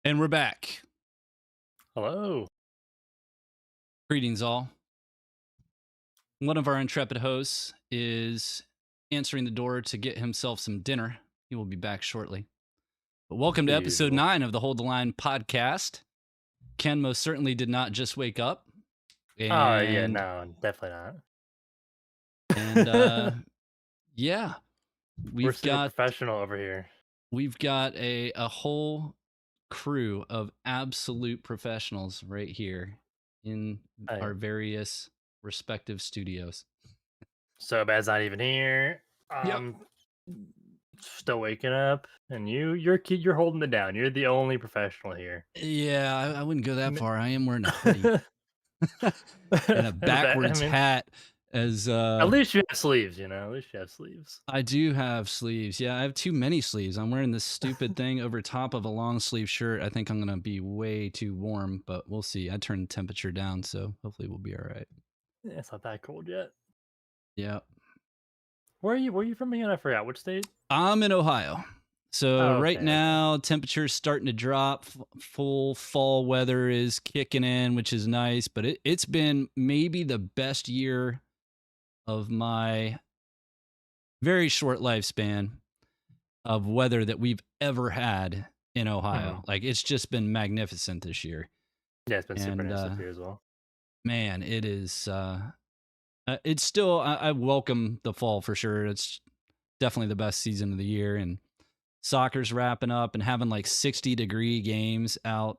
And we're back. Hello. Greetings, all. One of our intrepid hosts is answering the door to get himself some dinner. He will be back shortly. But welcome to The episode usual. 9 of the Hold the Line podcast. Ken most certainly did not just wake up. Oh yeah, And, no, definitely not. and yeah, We're we've super got professional over here. a whole crew of absolute professionals right here in Hey, our various respective studios. so bad's not even here. Yep. Still waking up, and you're holding it down. You're the only professional here. Yeah, I wouldn't go that M- far. I am wearing a hoodie and a I backwards mean, hat as at least you have sleeves. At least you have sleeves. I do have sleeves. Yeah, I have too many sleeves. I'm wearing this stupid thing over top of a long sleeve shirt. I think I'm going to be way too warm, but we'll see. I turned the temperature down, so hopefully we'll be all right. Yeah, it's not that cold yet. Yeah. Where are you? Where are you from again? I forgot. Which state? I'm in Ohio. So Oh, right okay. now, temperature's starting to drop. Full fall weather is kicking in, which is nice, but it's been maybe the best year of my very short lifespan of weather that we've ever had in Ohio. Like, it's just been magnificent this year. Yeah, it's been super And nice up here as well. man, it is it's still I welcome the fall for sure. It's definitely the best season of the year, and soccer's wrapping up, and having like 60-degree games out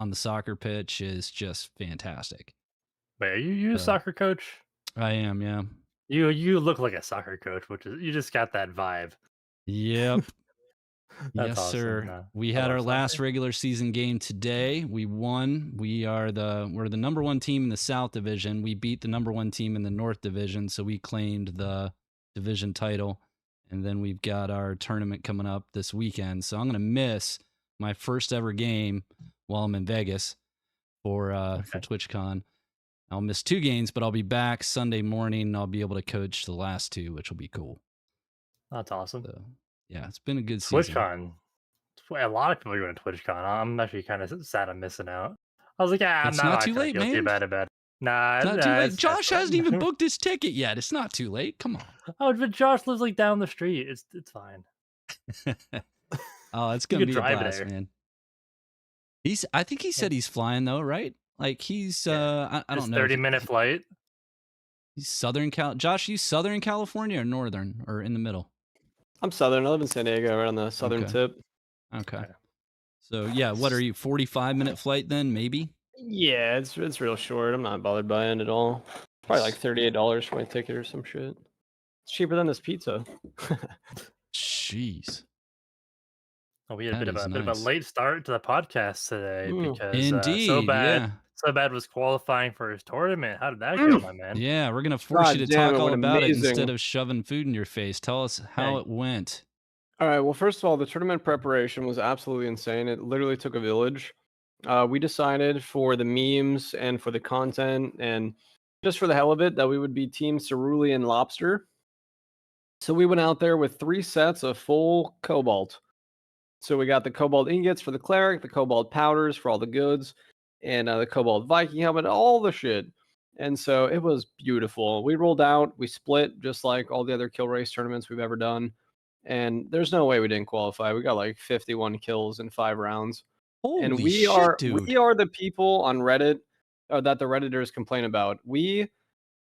on the soccer pitch is just fantastic. Wait, are you a So soccer coach? I am, yeah. You look like a soccer coach, which is you just got that vibe. Yep. That's Yes, awesome. sir. No, We I had our love last soccer. regular season game today. We won. We're the number one team in the South Division. We beat the number one team in the North Division, so we claimed the division title. And then we've got our tournament coming up this weekend. So I'm gonna miss my first ever game while I'm in Vegas for Okay, TwitchCon. I'll miss 2 games, but I'll be back Sunday morning and I'll be able to coach the last 2, which will be cool. that's awesome. So yeah, it's been a good season. TwitchCon. A lot of people are going to TwitchCon. I'm actually kind of sad I'm missing out. I was like, yeah, I'm It's not, not not too gonna late, feel too man. bad about it. Nah, It's not too late. that's Josh hasn't even fine. booked his ticket yet. It's not too late. Come on. Oh, but Josh lives like down the street. It's fine. Oh, it's You gonna could be a drive blast, there. man. I think he said he's flying though, right? Like he's Yeah, I it's don't know if 30-minute flight. he's Southern Cal. Josh, you Southern California or Northern or in the middle? I'm Southern. I live in San Diego, right on the southern Okay. tip. Okay. Okay. So yeah, what are you, 45-minute flight then, maybe? Yeah, it's real short. I'm not bothered by it at all. Probably like $38 for my ticket or some shit. It's cheaper than this pizza. Jeez. Oh, we had That a is bit of a nice. late start to the podcast today because Indeed, yeah. so bad was qualifying for his tournament. How did that go, Mm. my man? Yeah, we're gonna force you God to damn, talk it all went about it instead amazing. of shoving food in your face. Tell us how Yeah, it went. All right, well, first of all, the tournament preparation was absolutely insane. It literally took a village. We decided for the memes and for the content and just for the hell of it that we would be Team Cerulean Lobster. So we went out there with 3 sets of full cobalt. So we got the cobalt ingots for the cleric, the cobalt powders for all the goods, and the cobalt Viking helmet, all the shit. And so it was beautiful. We rolled out, we split just like all the other kill race tournaments we've ever done. And there's no way we didn't qualify. We got like 51 kills in 5 rounds. And Holy we shit, are dude. the people on Reddit that the Redditors complain about. We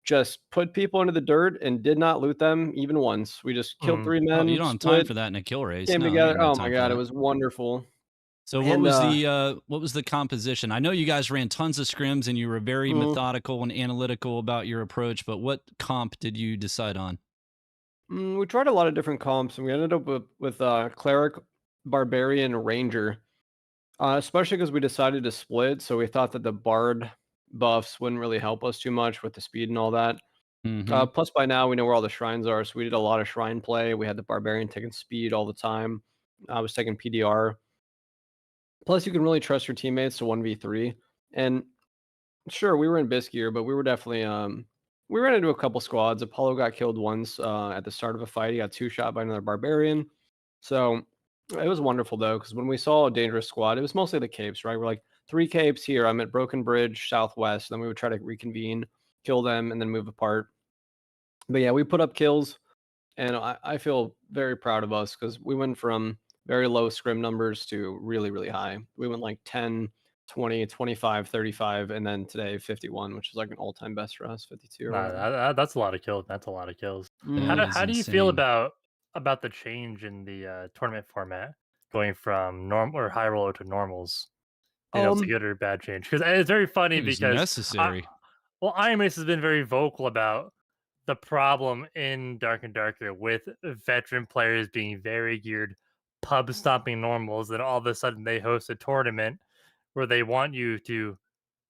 just put people into the dirt and did not loot them even once. We just killed 3 Oh, you men, don't have time split, for that in a kill race. came No, you together. got no Oh my time for god, it that. was wonderful. So And what was the composition? I know you guys ran tons of scrims and you were very methodical and analytical about your approach, but what comp did you decide on? we tried a lot of different comps, and we ended up with cleric, barbarian, ranger. Especially because we decided to split, so we thought that the bard buffs wouldn't really help us too much with the speed and all that. Mhm. Plus, by now we know where all the shrines are, so we did a lot of shrine play. We had the barbarian taking speed all the time. I was taking PDR. Plus, you can really trust your teammates to 1v3. And sure, we were in Biscuit, but we were definitely we ran into a couple squads. Apollo got killed once at the start of a fight. He got 2 shot by another barbarian. So It was wonderful though, because when we saw a dangerous squad, it was mostly the capes, right? We're like 3 capes here. I'm at Broken Bridge Southwest. Then we would try to reconvene, kill them, and then move apart. But yeah, we put up kills, and I feel very proud of us because we went from very low scrim numbers to really, really high. We went like 10, 20, 25, 35, and then today 51, which is like an all-time best for us, 52 or Nah, whatever. that's a lot of kills. That's a lot of kills. That Mhm. is How do you feel insane. about the change in the tournament format, going from norm or high roller to normals? You know, it's a Um, good or bad change because it's very funny It was because necessary. Iron Mace has been very vocal about the problem in Dark and Darker with veteran players being very geared pub stomping normals, and all of a sudden they host a tournament where they want you to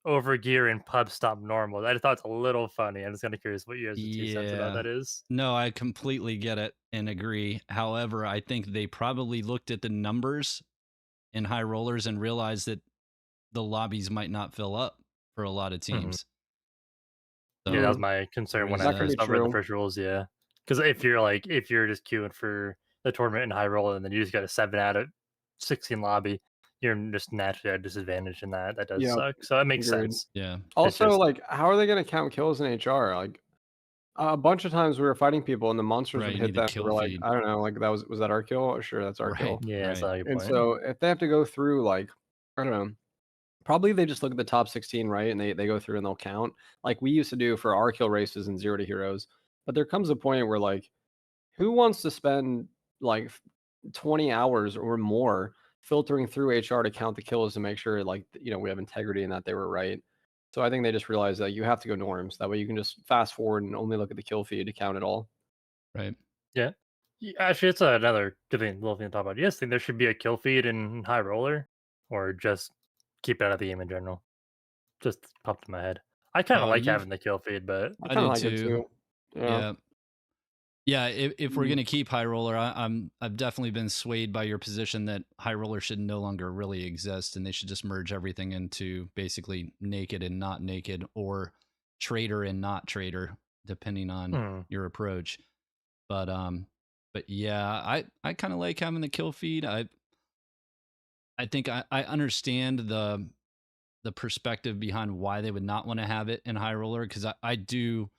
overgear and pub stomp normals. I just thought it's a little funny. I'm just kind of curious what you guys' 2 cents about Yeah. that is. No, I completely get it and agree. However, I think they probably looked at the numbers in high rollers and realized that the lobbies might not fill up for a lot of Mhm. teams. Yeah, that was So my concern when there's I that can be first read the true. first rules. Yeah, because if you're just queuing for the tournament in high roll and then you just got a 7 out of 16 lobby, you're just naturally at a disadvantage in that. That does Yeah, suck. So it makes agreed. sense. yeah. It's Also, just like, how are they going to count kills in HR? Like, a bunch of times we were fighting people and the monsters Right. would You hit need a them. We kill were like, feed. I don't know, like was that our kill? Oh, sure, that's our Right. kill. yeah, that's Right. not a good And point. so if they have to go through like, I don't know, probably they just look at the top 16, right? And they go through and they'll count like we used to do for our kill races in 0 to Heroes. But there comes a point where like, who wants to spend like 20 hours or more filtering through HR to count the kills to make sure like we have integrity and that they were right. So I think they just realized that you have to go norms. That way you can just fast forward and only look at the kill feed to count it all. Right. Yeah. Actually, it's another good thing, little thing to talk about. You guys think there should be a kill feed in high roller, or just keep it out of the game in general? Just popped in my head. I kind of like You've having the kill feed, but I I kind of do like it too. too. Yeah. Yeah. Yeah, if we're Mm. gonna keep high roller, I've definitely been swayed by your position that high roller should no longer really exist, and they should just merge everything into basically naked and not naked, or trader and not trader, depending on hmm, your approach. But yeah, I kind of like having the kill feed. I think I understand the perspective behind why they would not want to have it in high roller, because I do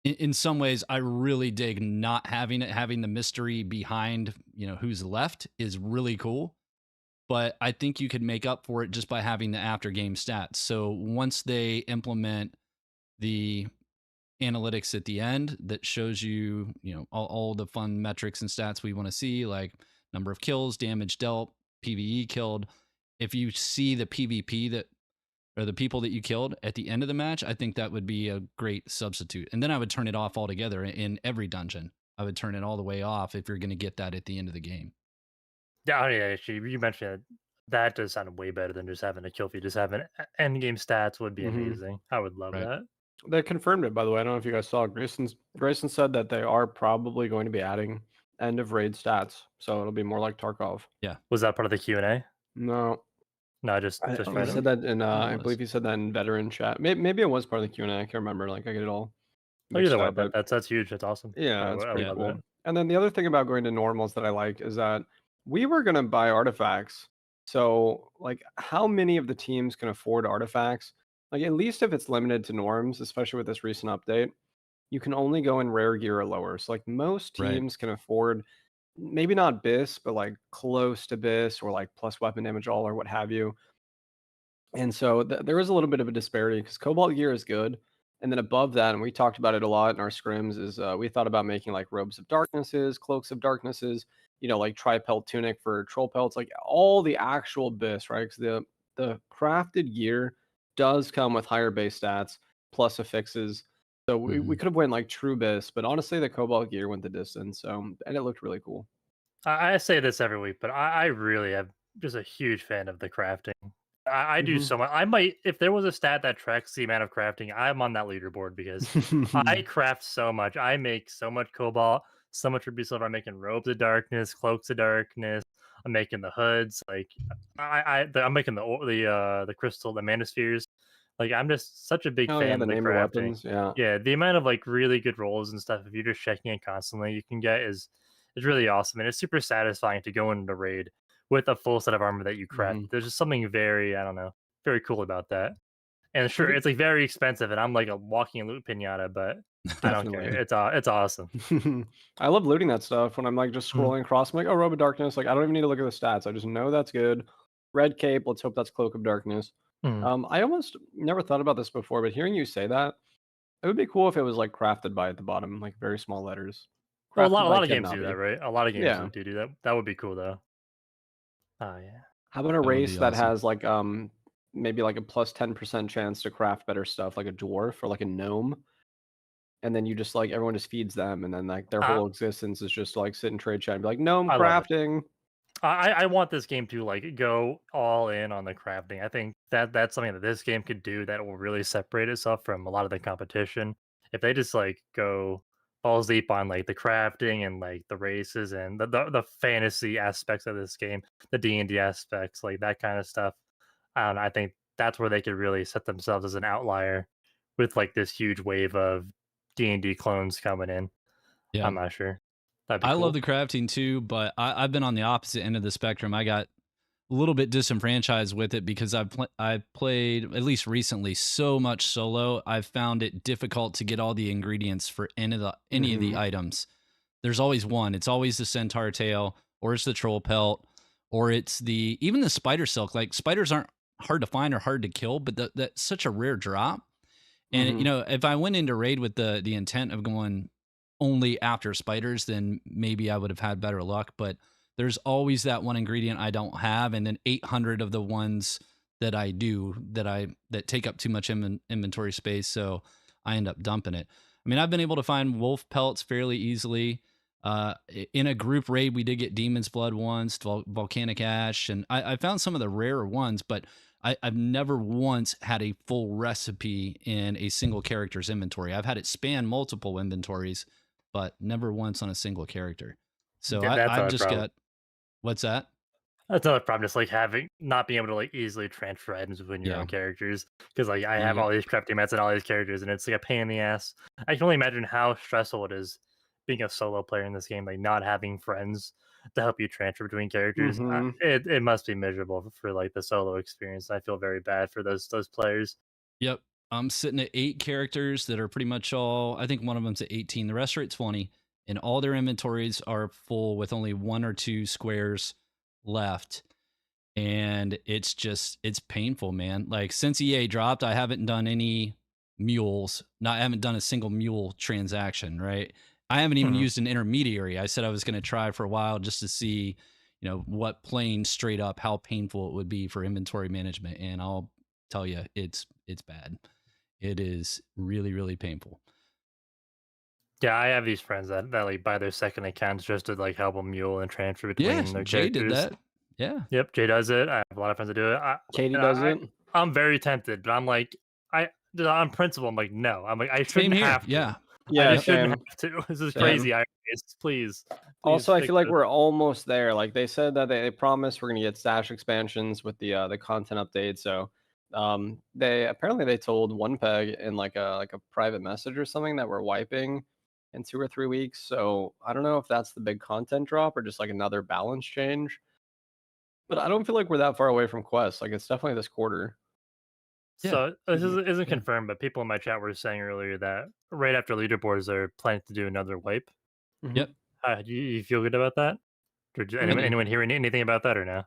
in some ways I really dig not having it. Having the mystery behind who's left is really cool, but I think you could make up for it just by having the after game stats. So once they implement the analytics at the end that shows all the fun metrics and stats we want to see, like number of kills, damage dealt, PvE killed, if you see the PvP that or the people that you killed at the end of the match, I think that would be a great substitute. And then I would turn it off altogether in every dungeon. I would turn it all the way off if you're going to get that at the end of the game. yeah, actually, you mentioned it. That does sound way better than just having a kill feed. Just having end game stats would be Hmm. amazing. I would love Right. that. They confirmed it, by the way. I don't know if you guys saw. Grayson said that they are probably going to be adding end of raid stats, so it'll be more like Tarkov. Yeah. Was that part of the Q&A? No, No, just he I random. said that in. thought it I was. believe he said that in veteran chat. Maybe it was part of the Q&A. I can't remember. Like I get it all Oh, mixed either way, up, but that's huge. That's awesome. yeah, it's I would pretty Yeah. love cool. that. And then the other thing about going to normals that I like is that we were gonna buy artifacts. So like, how many of the teams can afford artifacts? Like at least if it's limited to norms, especially with this recent update, you can only go in rare gear or lower. So like most Right. teams can afford maybe not BIS, but like close to BIS or like plus weapon damage all or what have you. And so there is a little bit of a disparity because Cobalt gear is good. And then above that, and we talked about it a lot in our scrims, is we thought about making like robes of darknesses, cloaks of darknesses, like tri-pelt tunic for troll pelts, like all the actual BIS, right? Because the crafted gear does come with higher base stats plus affixes. So we Mhm. could have went like true BIS, but honestly, the Cobalt gear went the distance. So and it looked really cool. I say this every week, but I really am just a huge fan of the crafting. I do Hmm. so much. I might, if there was a stat that tracks the amount of crafting, I'm on that leaderboard because I craft so much. I make so much cobalt, so much ruby silver. I'm making robes of darkness, cloaks of darkness. I'm making the hoods. Like I'm making the crystal, the manospheres. Like I'm just such a big Oh yeah, fan the of the named crafting. weapons. Yeah. Yeah, the amount of like really good rolls and stuff, if you're just checking it constantly, you can get is is really awesome, and it's super satisfying to go into raid with a full set of armor that you craft. Mhm. There's just something very, I don't know, very cool about that. And sure, think- it's like very expensive, and I'm like a walking loot pinata, but I don't care. Definitely. It's awesome. I love looting that stuff when I'm like just Mhm. scrolling across. I'm like, oh, Robe of Darkness. Like, I don't even need to look at the stats. I just know that's good. Red Cape. Let's hope that's Cloak of Darkness. Mhm. I almost never thought about this before, but hearing you say that, it would be cool if it was like crafted by at the bottom, like very small letters. Well, Crafted a by lot of Ken games do that, Navi. right? A lot of games Yeah. do that. That would be cool though. Oh yeah. How about a That would race be that awesome. has like maybe like a plus 10% chance to craft better stuff, like a dwarf or like a gnome, and then you just like everyone just feeds them, and then like their Uh, whole existence is just to, like sit in trade chat and be like gnome I love it. crafting. I want this game to like go all in on the crafting. I think that's something that this game could do that will really separate itself from a lot of the competition. If they just like go balls deep on like the crafting and like the races and the fantasy aspects of this game, the D&D aspects, like that kind of stuff. I think that's where they could really set themselves as an outlier with like this huge wave of D&D clones coming in. Yeah. I'm not sure. That'd be I cool. love the crafting too, but I've been on the opposite end of the spectrum. I got a little bit disenfranchised with it because I've played, at least recently, so much solo. I've found it difficult to get all the ingredients for any of the Mhm. items. There's always one. It's always the centaur tail, or it's the troll pelt, or it's even the spider silk. Like spiders aren't hard to find or hard to kill, but that's such a rare drop. And Mhm. if I went into raid with the intent of going only after spiders, then maybe I would have had better luck. But there's always that one ingredient I don't have, and then 800 of the ones that I do that take up too much inventory space, so I end up dumping it. I mean, I've been able to find wolf pelts fairly easily. In a group raid, we did get demon's blood once, volcanic ash, and I found some of the rarer ones, but I've never once had a full recipe in a single character's inventory. I've had it span multiple inventories, but never once on a single character. So Yeah, that's I've not a just problem. got what's that? That's another problem, just like having not being able to like easily transfer items between your Yeah. own characters. Because like I have You- all these crafting mats and all these characters, and it's like a pain in the ass. I can only imagine how stressful it is being a solo player in this game, like not having friends to help you transfer between characters. Mhm. It must be miserable for like the solo experience. I feel very bad for those players. Yep. I'm sitting at 8 characters that are pretty much all, I think one of them's at 18. The rest are at 20, and all their inventories are full with only 1 or 2 squares left. And it's painful, man. Like since EA dropped, I haven't done any mules. I haven't done a single mule transaction, right? I haven't even Mhm. used an intermediary. I said I was going to try for a while just to see, what playing straight up how painful it would be for inventory management, and I'll tell you it's bad. It is really really painful. Yeah, I have these friends that like buy their second accounts just to like help them mule and transfer Yeah, between their Jay did characters. that. Yeah. Yep, Jay does it. I have a lot of friends that do it. Katie And does it. I'm very tempted, but I'm like, on principle, I'm like, no. I'm like, I Same shouldn't here. have to. Yeah. I Yeah, just shouldn't same. have to. This is Same. crazy. Please, Also, please I fix feel like this. we're almost there. Like they said that they promised we're gonna get stash expansions with the content update. So they told one peg in like a private message or something that we're wiping in 2 or 3 weeks. So I don't know if that's the big content drop or just like another balance change. But I don't feel like we're that far away from Quest. Like it's definitely this quarter. Yeah. So this isn't Yeah. confirmed, but people in my chat were saying earlier that right after leaderboards, they're planning to do another wipe. Mhm. Yep. Do you feel good about that? Or did I anyone mean, anyone hear anything about that or no?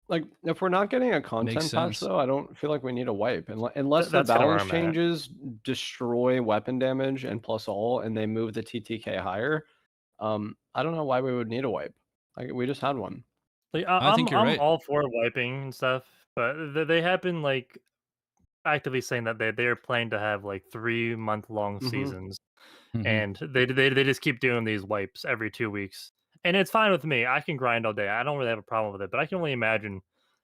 Like if we're not getting a makes content patch sense. though, I don't feel like we need a wipe unless the That's kind of where balance I'm at. changes destroy weapon damage and plus all, and they move the TTK higher. I don't know why we would need a wipe. Like we just had one. Like I think you're I'm right. all for wiping and stuff, but they have been like actively saying that they're planning to have like 3 month long Hmm. seasons, Mhm. and they just keep doing these wipes every 2 weeks, and it's fine with me. I can grind all day. I don't really have a problem with it, but I can only imagine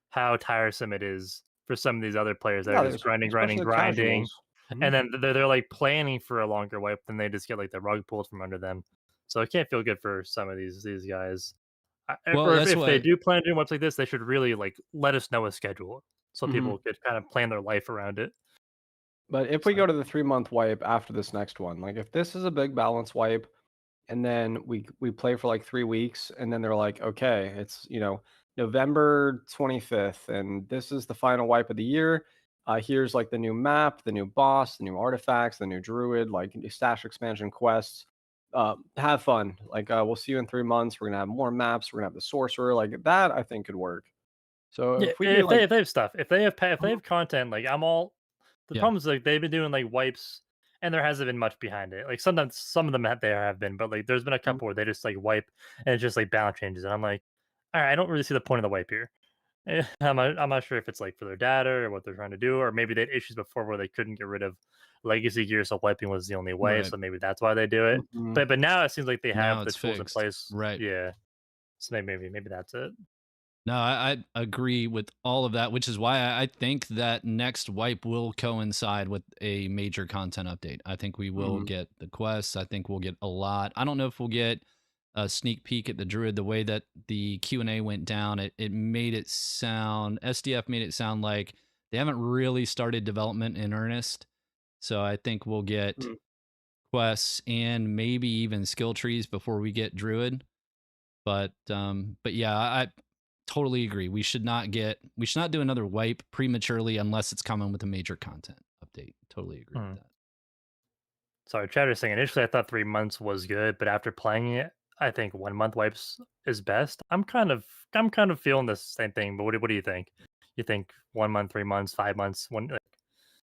how tiresome it is for some of these other players that are Yeah, just there's grinding, grinding, especially the grinding, casuals. Mhm. and then they're like planning for a longer wipe, then they just get like the rug pulled from under them. So it can't feel good for some of these guys. Well, Or that's if they what do plan to do websites like this, they should really like let us know a schedule so Mhm. people could kind of plan their life around it. But if we So, go to the 3 month wipe after this next one, like if this is a big balance wipe, and then we play for like 3 weeks, and then they're like, okay, it's November 25th, and this is the final wipe of the year. Here's like the new map, the new boss, the new artifacts, the new druid, like stash expansion quests. Have fun. Like we'll see you in 3 months. We're gonna have more maps. We're gonna have the sorcerer. Like that, I think could work. So Yeah, if we do like, if they have stuff, if they have content, like I'm all. The Yeah. problem is like they've been doing like wipes, and there hasn't been much behind it. Like sometimes some of them there have been, but like there's been a couple where they just like wipe and it's just like balance changes, and I'm like, all right, I don't really see the point of the wipe here. I'm not sure if it's like for their data or what they're trying to do, or maybe they had issues before where they couldn't get rid of legacy gear, so wiping was the only way. Right. So maybe that's why they do it. Mhm. But now it seems like they Now have the it's tools in fixed. place. Right. Yeah. So maybe that's it. No, I agree with all of that, which is why I think that next wipe will coincide with a major content update. I think we will get the quests. I think we'll get a lot. I don't know if we'll get a sneak peek at the druid. The way that the Q&A went down, it made it sound, SDF made it sound like they haven't really started development in earnest. So I think we'll get quests and maybe even skill trees before we get druid. But yeah, I totally agree. We should not do another wipe prematurely unless it's coming with a major content update. Totally agree with that. Sorry, Chad was saying initially I thought 3 months was good, but after playing it, I think 1 month wipes is best. I'm kind of feeling the same thing. But what do you think? You think 1 month, 3 months, 5 months?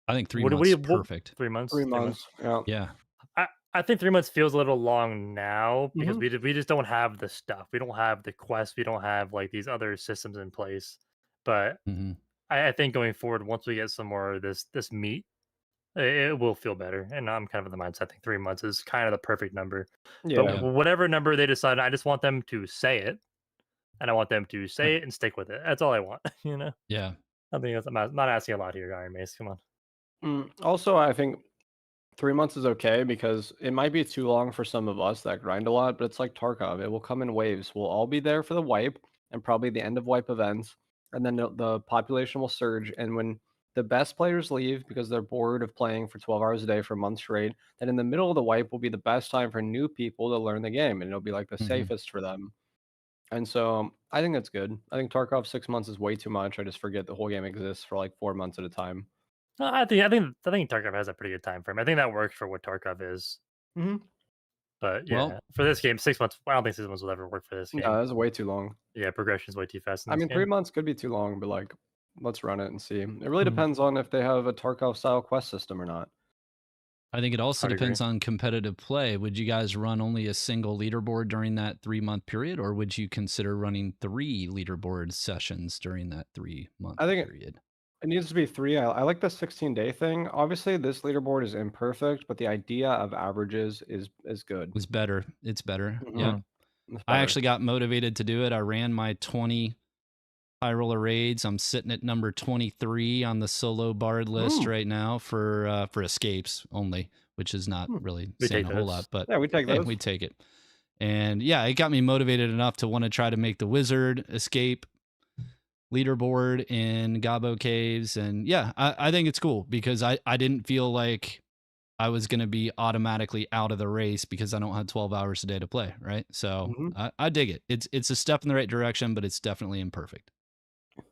I think 3 What do months we is perfect. 3 months? 3 months. Yeah. Yeah. I think 3 months feels a little long now because we just don't have the stuff. We don't have the quest. We don't have like these other systems in place. But hmm I think going forward, once we get some more of this meat, it will feel better. And I'm kind of in the mindset. I think 3 months is kind of the perfect number. But Yeah. whatever number they decide, I just want them to say it, and I want them to say it and stick with it. That's all I want. Yeah. I think I'm not asking a lot here, Iron Mace. Come on. Also, I think 3 months is okay because it might be too long for some of us that grind a lot, but it's like Tarkov. It will come in waves. We'll all be there for the wipe and probably the end of wipe events, and then the population will surge. And when the best players leave because they're bored of playing for 12 hours a day for months straight, then in the middle of the wipe will be the best time for new people to learn the game, and it'll be like the safest for them. And so I think that's good. I think Tarkov 6 months is way too much. I just forget the whole game exists for like 4 months at a time. I think Tarkov has a pretty good time frame. I think that works for what Tarkov is. Mm-hmm. But yeah, Well, for this game, 6 months. I don't think 6 months will ever work for this game. No, that's way too long. Yeah, progression's way too fast. In I this mean, game. 3 months could be too long, but like, let's run it and see. It really depends on if they have a Tarkov style quest system or not. I think it also I'd agree. depends on competitive play. Would you guys run only a single leaderboard during that 3-month period, or would you consider running 3 leaderboard sessions during that 3-month I think period? it needs to be 3. I like the 16-day thing. Obviously, this leaderboard is imperfect, but the idea of averages is good. It's better. It's better. Mhm. Yeah. It's I better. actually got motivated to do it. I ran my 20 high roller raids. I'm sitting at number 23 on the solo bard list right now for escapes only, which is not really We saying take a whole those. lot, but Yeah, we take hey, those. we take it. And yeah, it got me motivated enough to want to try to make the wizard escape leaderboard in Gabo Caves. And yeah, I think it's cool because I didn't feel like I was going to be automatically out of the race because I don't have 12 hours a day to play, right? So I dig it. It's a step in the right direction, but it's definitely imperfect.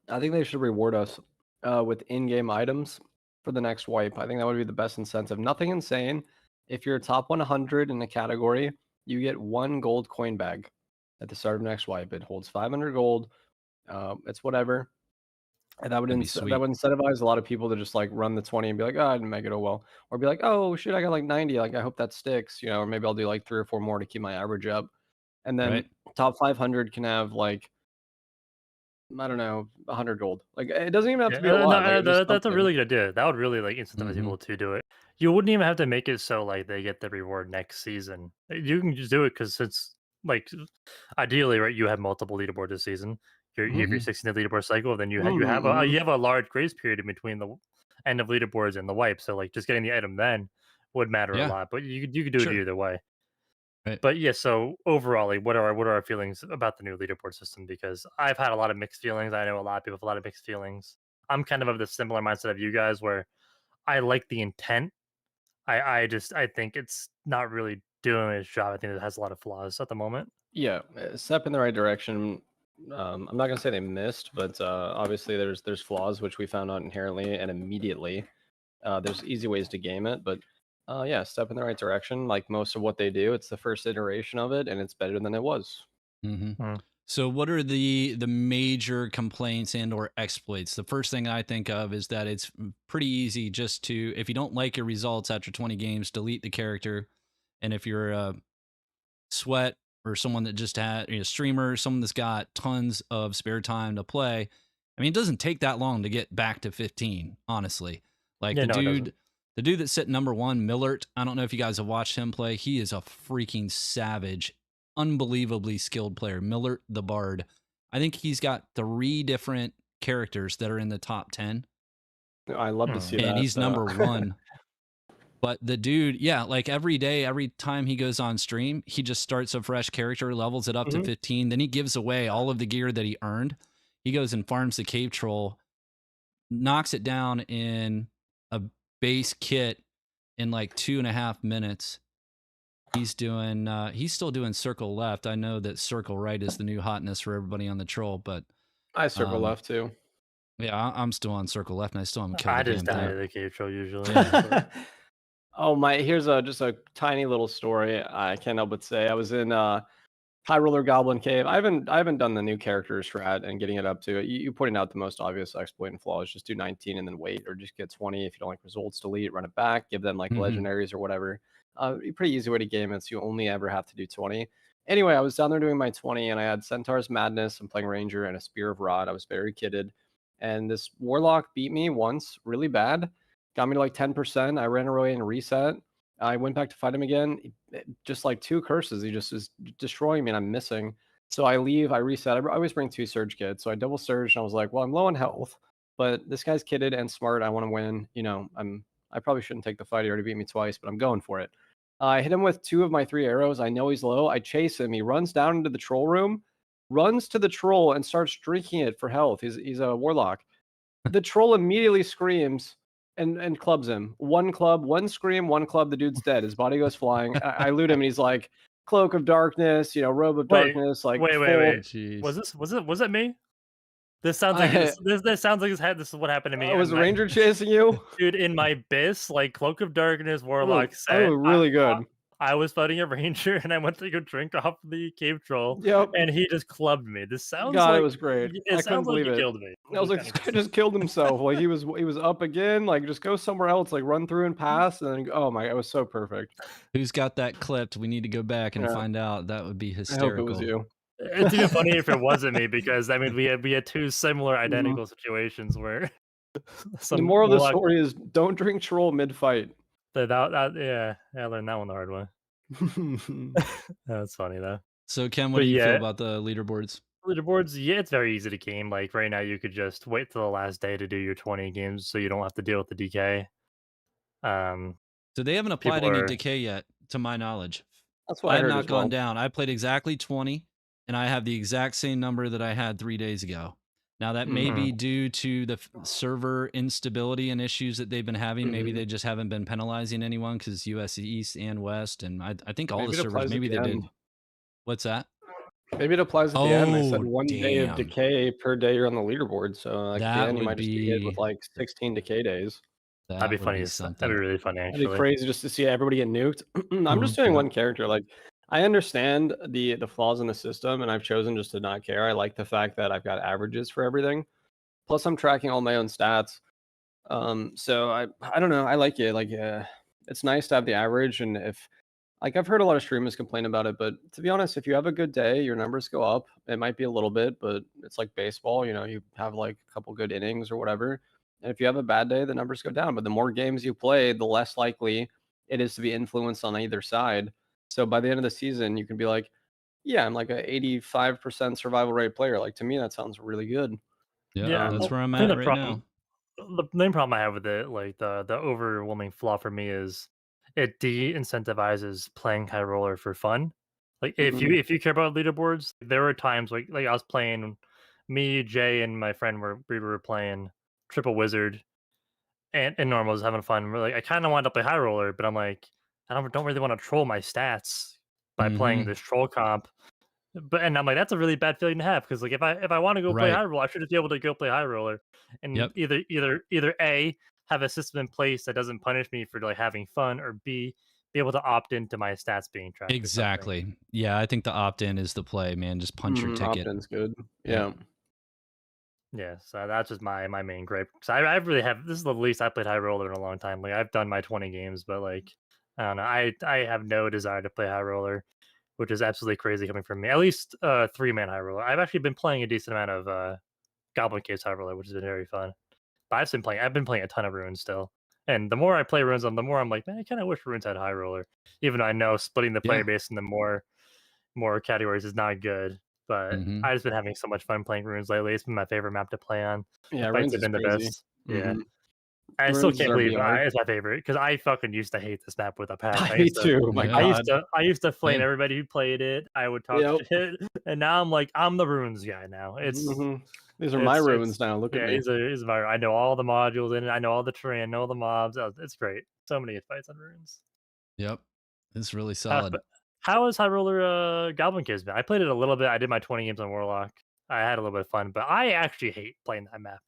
I think they should reward us with in-game items for the next wipe. I think that would be the best incentive. Nothing insane. If you're top 100 in a category, you get 1 gold coin bag at the start of next wipe. It holds 500 gold. It's whatever. And that would That'd be that would incentivize a lot of people to just like run the 20 and be like, oh, I didn't make it, oh well. Or be like, oh shit, I got like 90. Like I hope that sticks, or maybe I'll do like 3 or 4 more to keep my average up. And then Right. top 500 can have like, I don't know, 100 gold. Like it doesn't even have to be a lot. Like, just that's a something. really good idea. That would really like incentivize people to do it. You wouldn't even have to make it so like they get the reward next season. You can just do it because it's like ideally, right? You have multiple leaderboards this season. You have your 16th leaderboard cycle, then you have a large grace period in between the end of leaderboards and the wipe. So like just getting the item then would matter a Yeah. lot. But you could do it either way. Right. But yeah, so overall, like, what are our feelings about the new leaderboard system? Because I've had a lot of mixed feelings. I know a lot of people have a lot of mixed feelings. I'm kind of the similar mindset of you guys, where I like the intent. I think it's not really doing its job. I think it has a lot of flaws at the moment. Yeah, a step in the right direction. I'm not gonna say they missed, but obviously there's flaws which we found out inherently and immediately. There's easy ways to game it, but yeah, step in the right direction. Like most of what they do, it's the first iteration of it, and it's better than it was. So what are the major complaints and or exploits? The first thing I think of is that it's pretty easy just to, if you don't like your results after 20 games, delete the character. And if you're a sweat or someone that just had a streamer, someone that's got tons of spare time to play, I mean, it doesn't take that long to get back to 15, honestly. Like the dude that's sitting number 1, Millert, I don't know if you guys have watched him play. He is a freaking savage, unbelievably skilled player. Millert the Bard. I think he's got 3 different characters that are in the top 10. I love to see that. And he's number 1. But the dude, yeah, like every day, every time he goes on stream, he just starts a fresh character, levels it up to 15. Then he gives away all of the gear that he earned. He goes and farms the cave troll, knocks it down in a base kit in like 2.5 minutes. He's still doing circle left. I know that circle right is the new hotness for everybody on the troll, but I circle left too. Yeah, I'm still on circle left, and I still haven't killed I the just damn die thing. to the cave troll usually. Oh my! Here's just a tiny little story. I can't help but say I was in High Roller Goblin Cave. I haven't done the new character strat and getting it up to it. You pointed out the most obvious exploit and flaw is just do 19 and then wait, or just get 20 if you don't like results. Delete, run it back, give them like legendaries or whatever. Pretty easy way to game it. So you only ever have to do 20. Anyway, I was down there doing my 20, and I had Centaur's Madness. I'm playing Ranger and a Spear of Rod. I was very kidded, and this Warlock beat me once, really bad. Got me to like 10%. I ran away and reset. I went back to fight him again. Just like 2 curses. He just is destroying me and I'm missing. So I leave, I reset. I always bring 2 surge kits. So I double surged and I was like, well, I'm low on health, but this guy's kitted and smart. I want to win. You know, I probably shouldn't take the fight. He already beat me twice, but I'm going for it. I hit him with 2 of my 3 arrows. I know he's low. I chase him. He runs down into the troll room, runs to the troll and starts drinking it for health. He's a warlock. The troll immediately screams and clubs him. 1 club, 1 scream, 1 club. The dude's dead. His body goes flying. I loot him, and he's like, "Cloak of darkness, robe of darkness." Like, wait. Jeez. Was it me? This sounds like this sounds like this is what happened to me. Was the Ranger chasing you, dude? In my bis, like Cloak of Darkness, Warlock set. Oh, really good. I was fighting a Ranger, and I went to go drink off the cave troll. Yep. And he just clubbed me. This sounds God, it was great. It sounds like he killed me. I was like, this guy just killed himself. Like he was up again. Like just go somewhere else. Like run through and pass, and then oh my, it was so perfect. Who's got that clipped? We need to go back and find out. That would be hysterical. I hope it was you. It's even funny if it wasn't me, because I mean we had 2 similar identical situations where. The moral of the story is don't drink troll mid fight. Yeah, I learned that one the hard way. That's funny though. So Ken, what do you feel about the leaderboards? Leaderboards, yeah, it's very easy to game. Like right now, you could just wait till the last day to do your 20 games, so you don't have to deal with the decay. So they haven't applied any decay yet, to my knowledge. That's why I have not gone down. I played exactly 20, and I have the exact same number that I had 3 days ago. Now that may be due to the server instability and issues that they've been having. Maybe they just haven't been penalizing anyone because US East and West, and I think all the servers, maybe they did. What's that? Maybe it applies at the end. They said 1 day of decay per day you're on the leaderboard. So at the end, you might just be hit with like 16 decay days. That'd be funny. That'd be really funny, actually. That'd be crazy just to see everybody get nuked. I'm just doing 1 character. Like, I understand the flaws in the system, and I've chosen just to not care. I like the fact that I've got averages for everything. Plus, I'm tracking all my own stats. So I don't know. I like it. Like, it's nice to have the average, and if like I've heard a lot of streamers complain about it, but to be honest, if you have a good day, your numbers go up. It might be a little bit, but it's like baseball. You have like a couple good innings or whatever. And if you have a bad day, the numbers go down. But the more games you play, the less likely it is to be influenced on either side. So by the end of the season, you can be like, yeah, I'm like a 85% survival rate player. Like to me, that sounds really good. Yeah, that's where I'm at right now. The main problem I have with it, like the overwhelming flaw for me, is it de-incentivizes playing high roller for fun. Like if you care about leaderboards, there were times like I was playing, me, Jay, and my friend we were playing Triple Wizard, and normal, was having fun. We're like, I kind of wanted to play high roller, but I'm like, I don't really want to troll my stats by playing this troll comp. And I'm like, that's a really bad feeling to have because like if I want to go play Right. high roller, I should just be able to go play high roller and Yep. either A, have a system in place that doesn't punish me for like having fun, or B, be able to opt into my stats being tracked. Or something. Exactly. Yeah, I think the opt-in is the play, man. Just punch your ticket. Opt-in's good. Yeah. Yeah, so that's just my main gripe. So I really have this is the least I played high roller in a long time. Like I've done my 20 games, but like I don't know, I have no desire to play high roller, which is absolutely crazy coming from me. At least 3-man high roller. I've actually been playing a decent amount of Goblin Caves high roller, which has been very fun. But I've been playing a ton of runes still. And the more I play runes, the more I'm like, man, I kind of wish runes had high roller. Even though I know splitting the player base into more categories is not good. But I just been having so much fun playing runes lately. It's been my favorite map to play on. Yeah, The runes fights have is been the crazy. best. Yeah. I Runes still is can't believe RBR. it's my favorite because I fucking used to hate this map with a passion. Me too. My Yeah. God. I used to flame Same. everybody who played it. I would talk shit, and now I'm like I'm the runes guy now. These are my runes now. Look yeah, at me. these are I know all the modules in it. I know all the terrain. I know all the mobs. It's great. So many fights on runes. Yep. It's really solid. How is High Roller Goblin Kids been? I played it a little bit. I did my 20 games on Warlock. I had a little bit of fun, but I actually hate playing that map.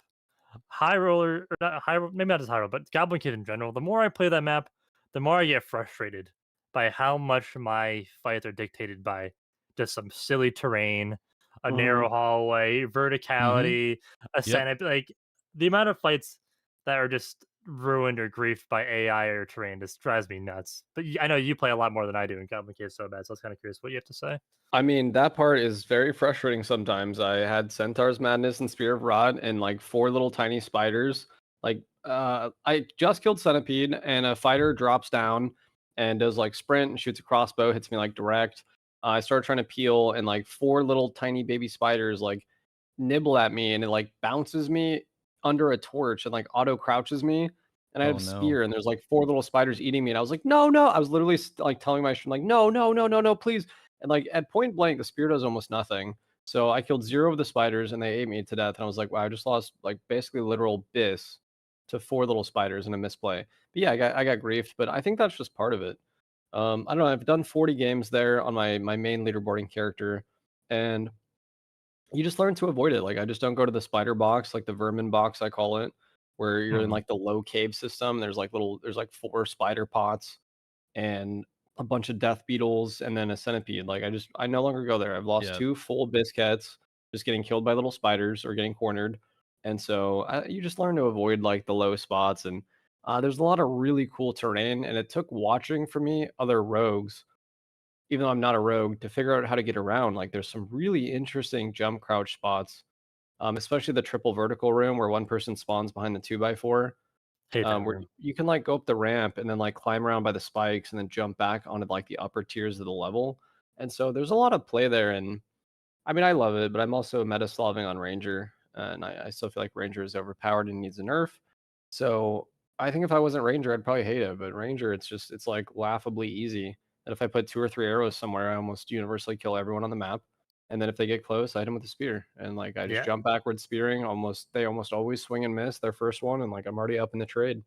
High Roller, or not High, maybe not just High Roller, but Goblin Kid in general. The more I play that map, the more I get frustrated by how much my fights are dictated by just some silly terrain, a narrow hallway, verticality, a centipede. Like the amount of fights that are just ruined or griefed by AI or terrain just drives me nuts. But I know you play a lot more than I do in Goblin Cave so bad, so I was kind of curious what you have to say. I mean, that part is very frustrating sometimes. I had Centaur's Madness and Spear of Rot and like 4 little tiny spiders. Like, I just killed Centipede and a fighter drops down and does like sprint and shoots a crossbow, hits me like direct. I started trying to peel and like 4 little tiny baby spiders like nibble at me and it like bounces me under a torch and like auto crouches me. And I have spear and there's like 4 little spiders eating me. And I was like, no. I was literally like telling my stream, like, no, please. And like at point blank, the spear does almost nothing. So I killed 0 of the spiders and they ate me to death. And I was like, wow, I just lost like basically literal bis to 4 little spiders in a misplay. But yeah, I got griefed, but I think that's just part of it. I don't know. I've done 40 games there on my main leaderboarding character, and you just learn to avoid it. Like I just don't go to the spider box, like the vermin box I call it, where you're in like the low cave system. There's like 4 spider pots and a bunch of death beetles and then a centipede. Like I no longer go there. I've lost 2 full biscuits just getting killed by little spiders or getting cornered. And so you just learn to avoid like the low spots. And there's a lot of really cool terrain. And it took watching for me other rogues, even though I'm not a rogue, to figure out how to get around. Like there's some really interesting jump crouch spots, especially the triple vertical room where one person spawns behind the 2x4. Where you can like go up the ramp and then like climb around by the spikes and then jump back onto like the upper tiers of the level. And so there's a lot of play there. And I mean, I love it, but I'm also meta slaving on Ranger. And I still feel like Ranger is overpowered and needs a nerf. So I think if I wasn't Ranger, I'd probably hate it. But Ranger, it's like laughably easy. And if I put 2 or 3 arrows somewhere, I almost universally kill everyone on the map. And then if they get close, I hit them with a spear. And like I just jump backwards spearing. They almost always swing and miss their first one. And like I'm already up in the trade.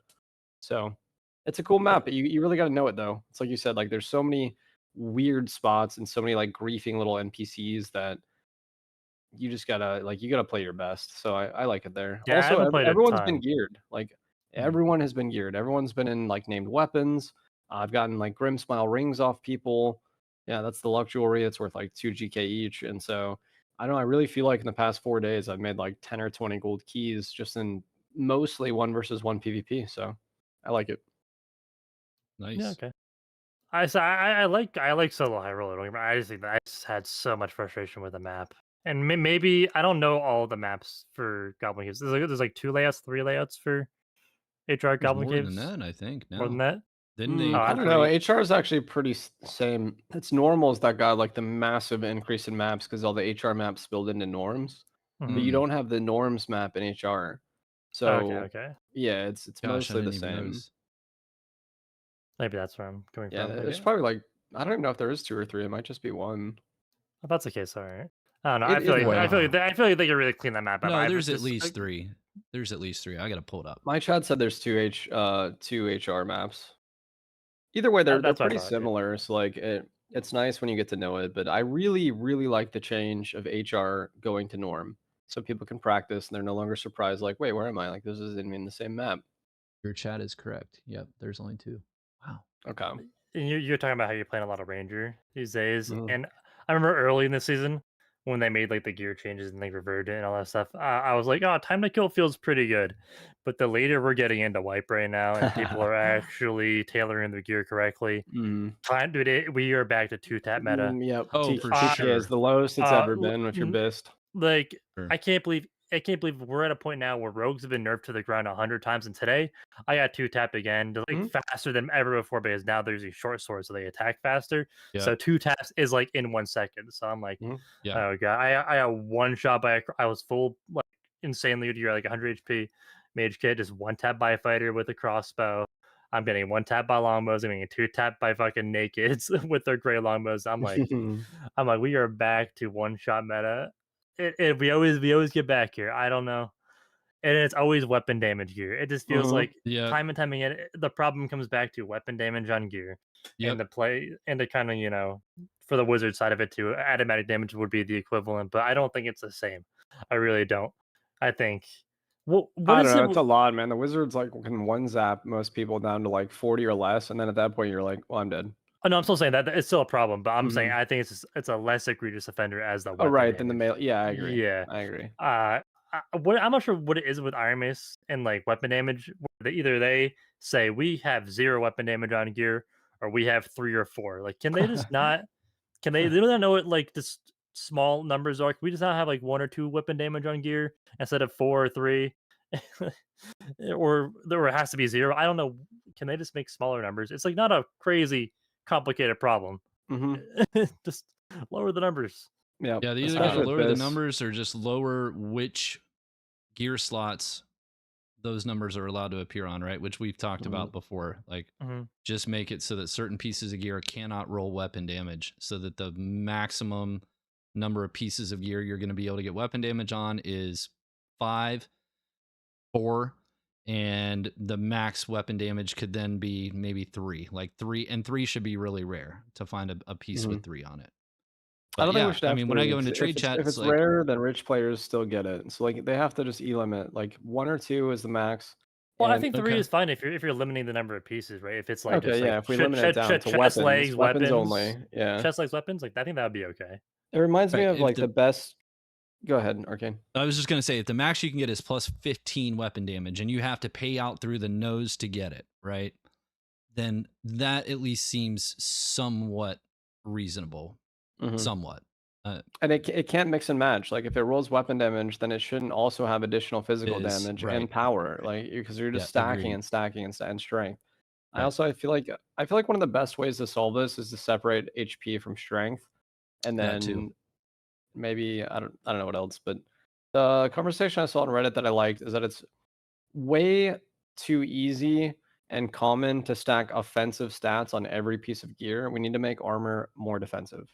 So it's a cool map. But you really got to know it though. It's like you said, like there's so many weird spots and so many like griefing little NPCs that you just gotta you gotta play your best. So I like it there. Yeah, also, everyone's ton. been geared. Like everyone has been geared. Everyone's been in like named weapons. I've gotten like Grim Smile rings off people. Yeah, that's the luck jewelry. It's worth like 2 GK each. And so I don't know. I really feel like in the past 4 days I've made like 10 or 20 gold keys just in mostly 1 versus 1 PvP. So I like it. Nice. Yeah, okay. I like solo high roller. Don't get me wrong. I just think that I just had so much frustration with the map, and maybe I don't know all the maps for Goblin Caves. There's like 2 layouts, 3 layouts for HR Goblin more Caves. More than that, I think. More than that. Didn't they? I don't know. HR is actually pretty same. It's normals that got like the massive increase in maps because all the HR maps spilled into norms, but you don't have the norms map in HR. So okay. Yeah, it's mostly the same. Notice. Maybe that's where I'm coming from. Yeah, there's probably like I don't even know if there is 2 or 3. It might just be 1. If that's the case, all right. I don't know. I feel like they could really clean that map up. No, there's at least 3. There's at least 3. I gotta pull it up. My chat said there's 2 HR maps. Either way, they're That's what I pretty thought. Yeah. similar. So like it's nice when you get to know it, but I really like the change of HR going to norm, so people can practice and they're no longer surprised. Like, wait, where am I? Like, this isn't even the same map. Your chat is correct. Yep, there's only 2. Wow. Okay. And you're talking about how you're playing a lot of Ranger these days, Mhm. and I remember early in the season when they made like the gear changes and they reverted it and all that stuff. I was like, oh, time to kill feels pretty good, but the later we're getting into wipe right now, and people are actually tailoring the gear correctly. Mhm. Dude, we are back to 2-tap meta. Yep. Oh, for TK is sure. the lowest it's ever L- been with your best. Like, Sure. I can't believe we're at a point now where rogues have been nerfed to the ground 100 times, and today I got 2-tapped again, to, like Mhm. faster than ever before, because now there's these short swords, so they attack faster. Yep. So 2 taps is like in 1 second. So I'm like, Mhm. Yeah. oh god, I got one shot by I was full like insanely, you're like 100 HP mage kit, just 1-tap by a fighter with a crossbow. I'm getting 1-tap by longbows. I'm getting 2-tap by fucking nakeds with their gray longbows. I'm like, we are back to one-shot meta. We always get back here. I don't know, and it's always weapon damage gear. It just feels Mhm. like Yeah. time and time again, the problem comes back to weapon damage on gear, Yep. and the play and the kind of for the wizard side of it too. Automatic damage would be the equivalent, but I don't think it's the same. I really don't. I think what I is don't know. it? It's a lot, man. The wizards like can one zap most people down to like 40 or less, and then at that point you're like, well, I'm dead. Oh, no, I'm still saying that it's still a problem, but I'm saying Mhm. I think it's a less egregious offender as the Oh, weapon right. Then the damage. male. Yeah, I agree. Yeah. I agree. I'm not sure what it is with Iron Mace and like weapon damage. Either they say we have 0 weapon damage on gear, or we have 3 or 4. Like, can they just not? Can they do not know what like just small numbers are? Can we just not have like 1 or 2 weapon damage on gear instead of 4 or 3? Or there has to be 0. I don't know. Can they just make smaller numbers? It's like not a crazy complicated problem. hmm Just lower the numbers. Yeah. Yeah, they either got to Especially with lower the this. numbers or just lower which gear slots those numbers are allowed to appear on, right? Which we've talked about before. Like, Mhm. just make it so that certain pieces of gear cannot roll weapon damage, so that the maximum number of pieces of gear you're going to be able to get weapon damage on is 5, 4, and the max weapon damage could then be maybe 3. Like 3 should be really rare to find a piece with 3 on it. I But don't think we yeah, should I have mean, when I go 'cause into trade if chat, it's it's like, rare, then rich players still get it. So like they have to just limit. Like 1 or 2 is the max. Well, I And think 3 okay, is fine if you're limiting the number of pieces, right? If it's like just okay, like yeah, if we limit it down to chest, legs, weapons weapons, only. Yeah. chest, legs, weapons, like I think that would be okay. It reminds me right, of if like the the best. Go ahead, Arcane. I was just going to say, if the max you can get is plus 15 weapon damage and you have to pay out through the nose to get it, right? Then that at least seems somewhat reasonable. Somewhat. And it can't mix and match. Like if it rolls weapon damage, then it shouldn't also have additional physical damage and power. Like because you're just stacking agreed. and stacking and strength. Right. I feel like one of the best ways to solve this is to separate HP from strength, and That too. then maybe I don't know what else. But the conversation I saw on Reddit that I liked is that it's way too easy and common to stack offensive stats on every piece of gear. We need to make armor more defensive.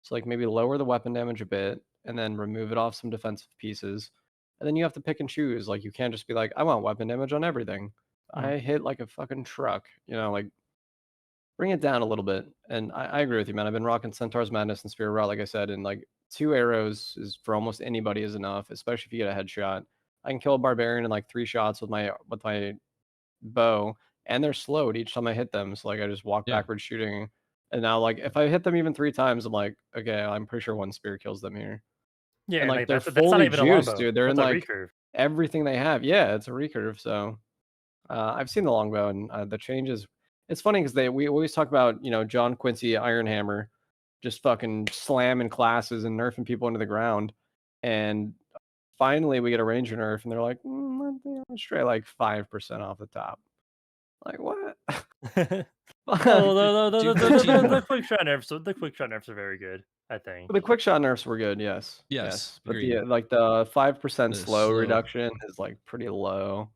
So like maybe lower the weapon damage a bit and then remove it off some defensive pieces. And then you have to pick and choose. Like you can't just be like, I want weapon damage on everything. I hit like a fucking truck, like bring it down a little bit. And I agree with you, man. I've been rocking Centaur's Madness and Spear Rot, like I said, and like 2 arrows is for almost anybody is enough, especially if you get a headshot. I can kill a barbarian in like 3 shots with my bow, and they're slowed each time I hit them. So like I just walk backwards shooting. And now like if I hit them even 3 times, I'm like, okay, I'm pretty sure 1 spear kills them here. Yeah, And and like like they're that's not fully even a juiced, longbow. dude. They're in That's a like recurve. everything they have. Yeah, it's a recurve. So I've seen the longbow and the changes. It's funny because we always talk about John Quincy Ironhammer just fucking slamming classes and nerfing people into the ground, and finally we get a ranger nerf and they're like, straight like 5% off the top. Like what? Oh, Do 15 more. the quick shot nerfs. The quick shot nerfs are very good, I think. The quick shot nerfs were good, yes. Yes, But agreed. the 5% The slow slow. reduction is like pretty low.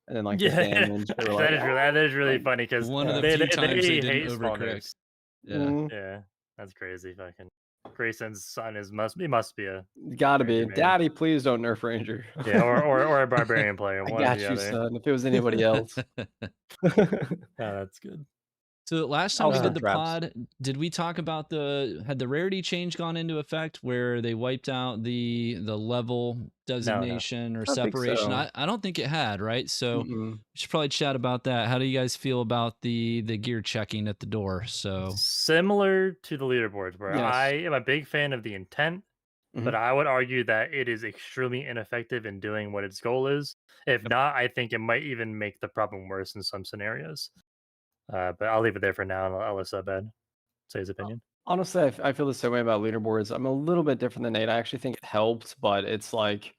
And then like the Yeah, damage, they were like, that is really like, funny because One of the they few times they didn't hate small overcorrect. nerfs. Yeah. Yeah, that's crazy. Fucking Grayson's son must be a gotta be. Ranger main. Daddy, please don't nerf Ranger. Yeah, or a barbarian player. I One or got the you, other. son. If it was anybody else. Oh, that's good. So last time we Also did the traps. pod, did we talk about had the rarity change gone into effect where they wiped out the level designation or I don't think separation? so. I don't think it had, right? So Mm-mm. we should probably chat about that. How do you guys feel about the gear checking at the door? So Similar to the leaderboards, where I Yes. am a big fan of the intent, Mhm. but I would argue that it is extremely ineffective in doing what its goal is. If Yep. not, I think it might even make the problem worse in some scenarios. But I'll leave it there for now, and I'll let Subed say his opinion. Honestly, I feel the same way about leaderboards. I'm a little bit different than Nate. I actually think it helped, but it's like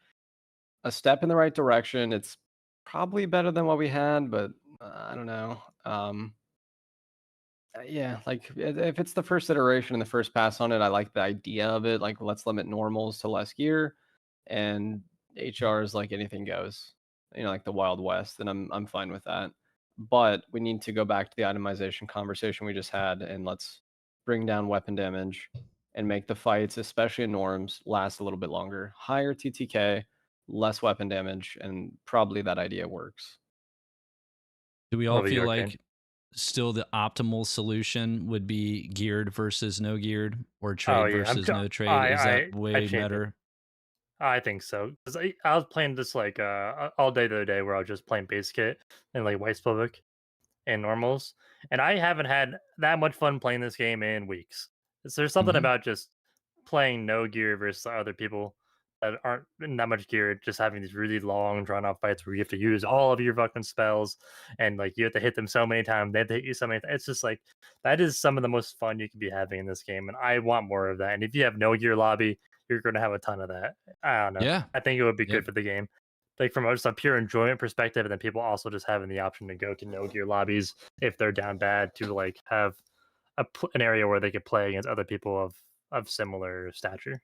a step in the right direction. It's probably better than what we had, but I don't know. Yeah, like if it's the first iteration and the first pass on it, I like the idea of it. Like, let's limit normals to less gear, and HR is like anything goes. Like the Wild West, and I'm fine with that. But we need to go back to the itemization conversation we just had, and let's bring down weapon damage and make the fights, especially in norms, last a little bit longer. Higher TTK, less weapon damage, and probably that idea works. do we What all about feel you, Arcane? like still the optimal solution would be geared versus no geared or Oh trade yeah, versus no trade? Is that I way changed it. better? I think so, 'cause I was playing this, like, all day the other day where I was just playing base kit and, like, White Spellbook and normals, and I haven't had that much fun playing this game in weeks. So there's something Mhm. about just playing no gear versus other people that aren't in that much gear, just having these really long, drawn out fights where you have to use all of your fucking spells and, like, you have to hit them so many times, they have to hit you so many it's just like, that is some of the most fun you could be having in this game, and I want more of that, and if you have no gear lobby, you're gonna have a ton of that. I don't know. Yeah. I think it would be Yep. good for the game. Like, from just a pure enjoyment perspective, and then people also just having the option to go to no gear lobbies if they're down bad to, like, have an area where they could play against other people of similar stature.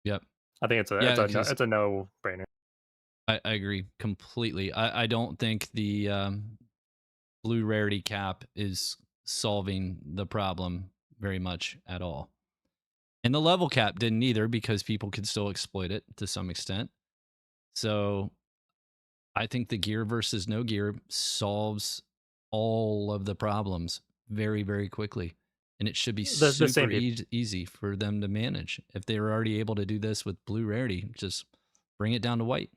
Yep. I think it's a Yeah, because it's a no brainer. I agree completely. I don't think the blue rarity cap is solving the problem very much at all. And the level cap didn't either because people could still exploit it to some extent. So I think the gear versus no gear solves all of the problems very, very quickly. And it should be The same super people. easy for them to manage. If they were already able to do this with blue rarity, just bring it down to white.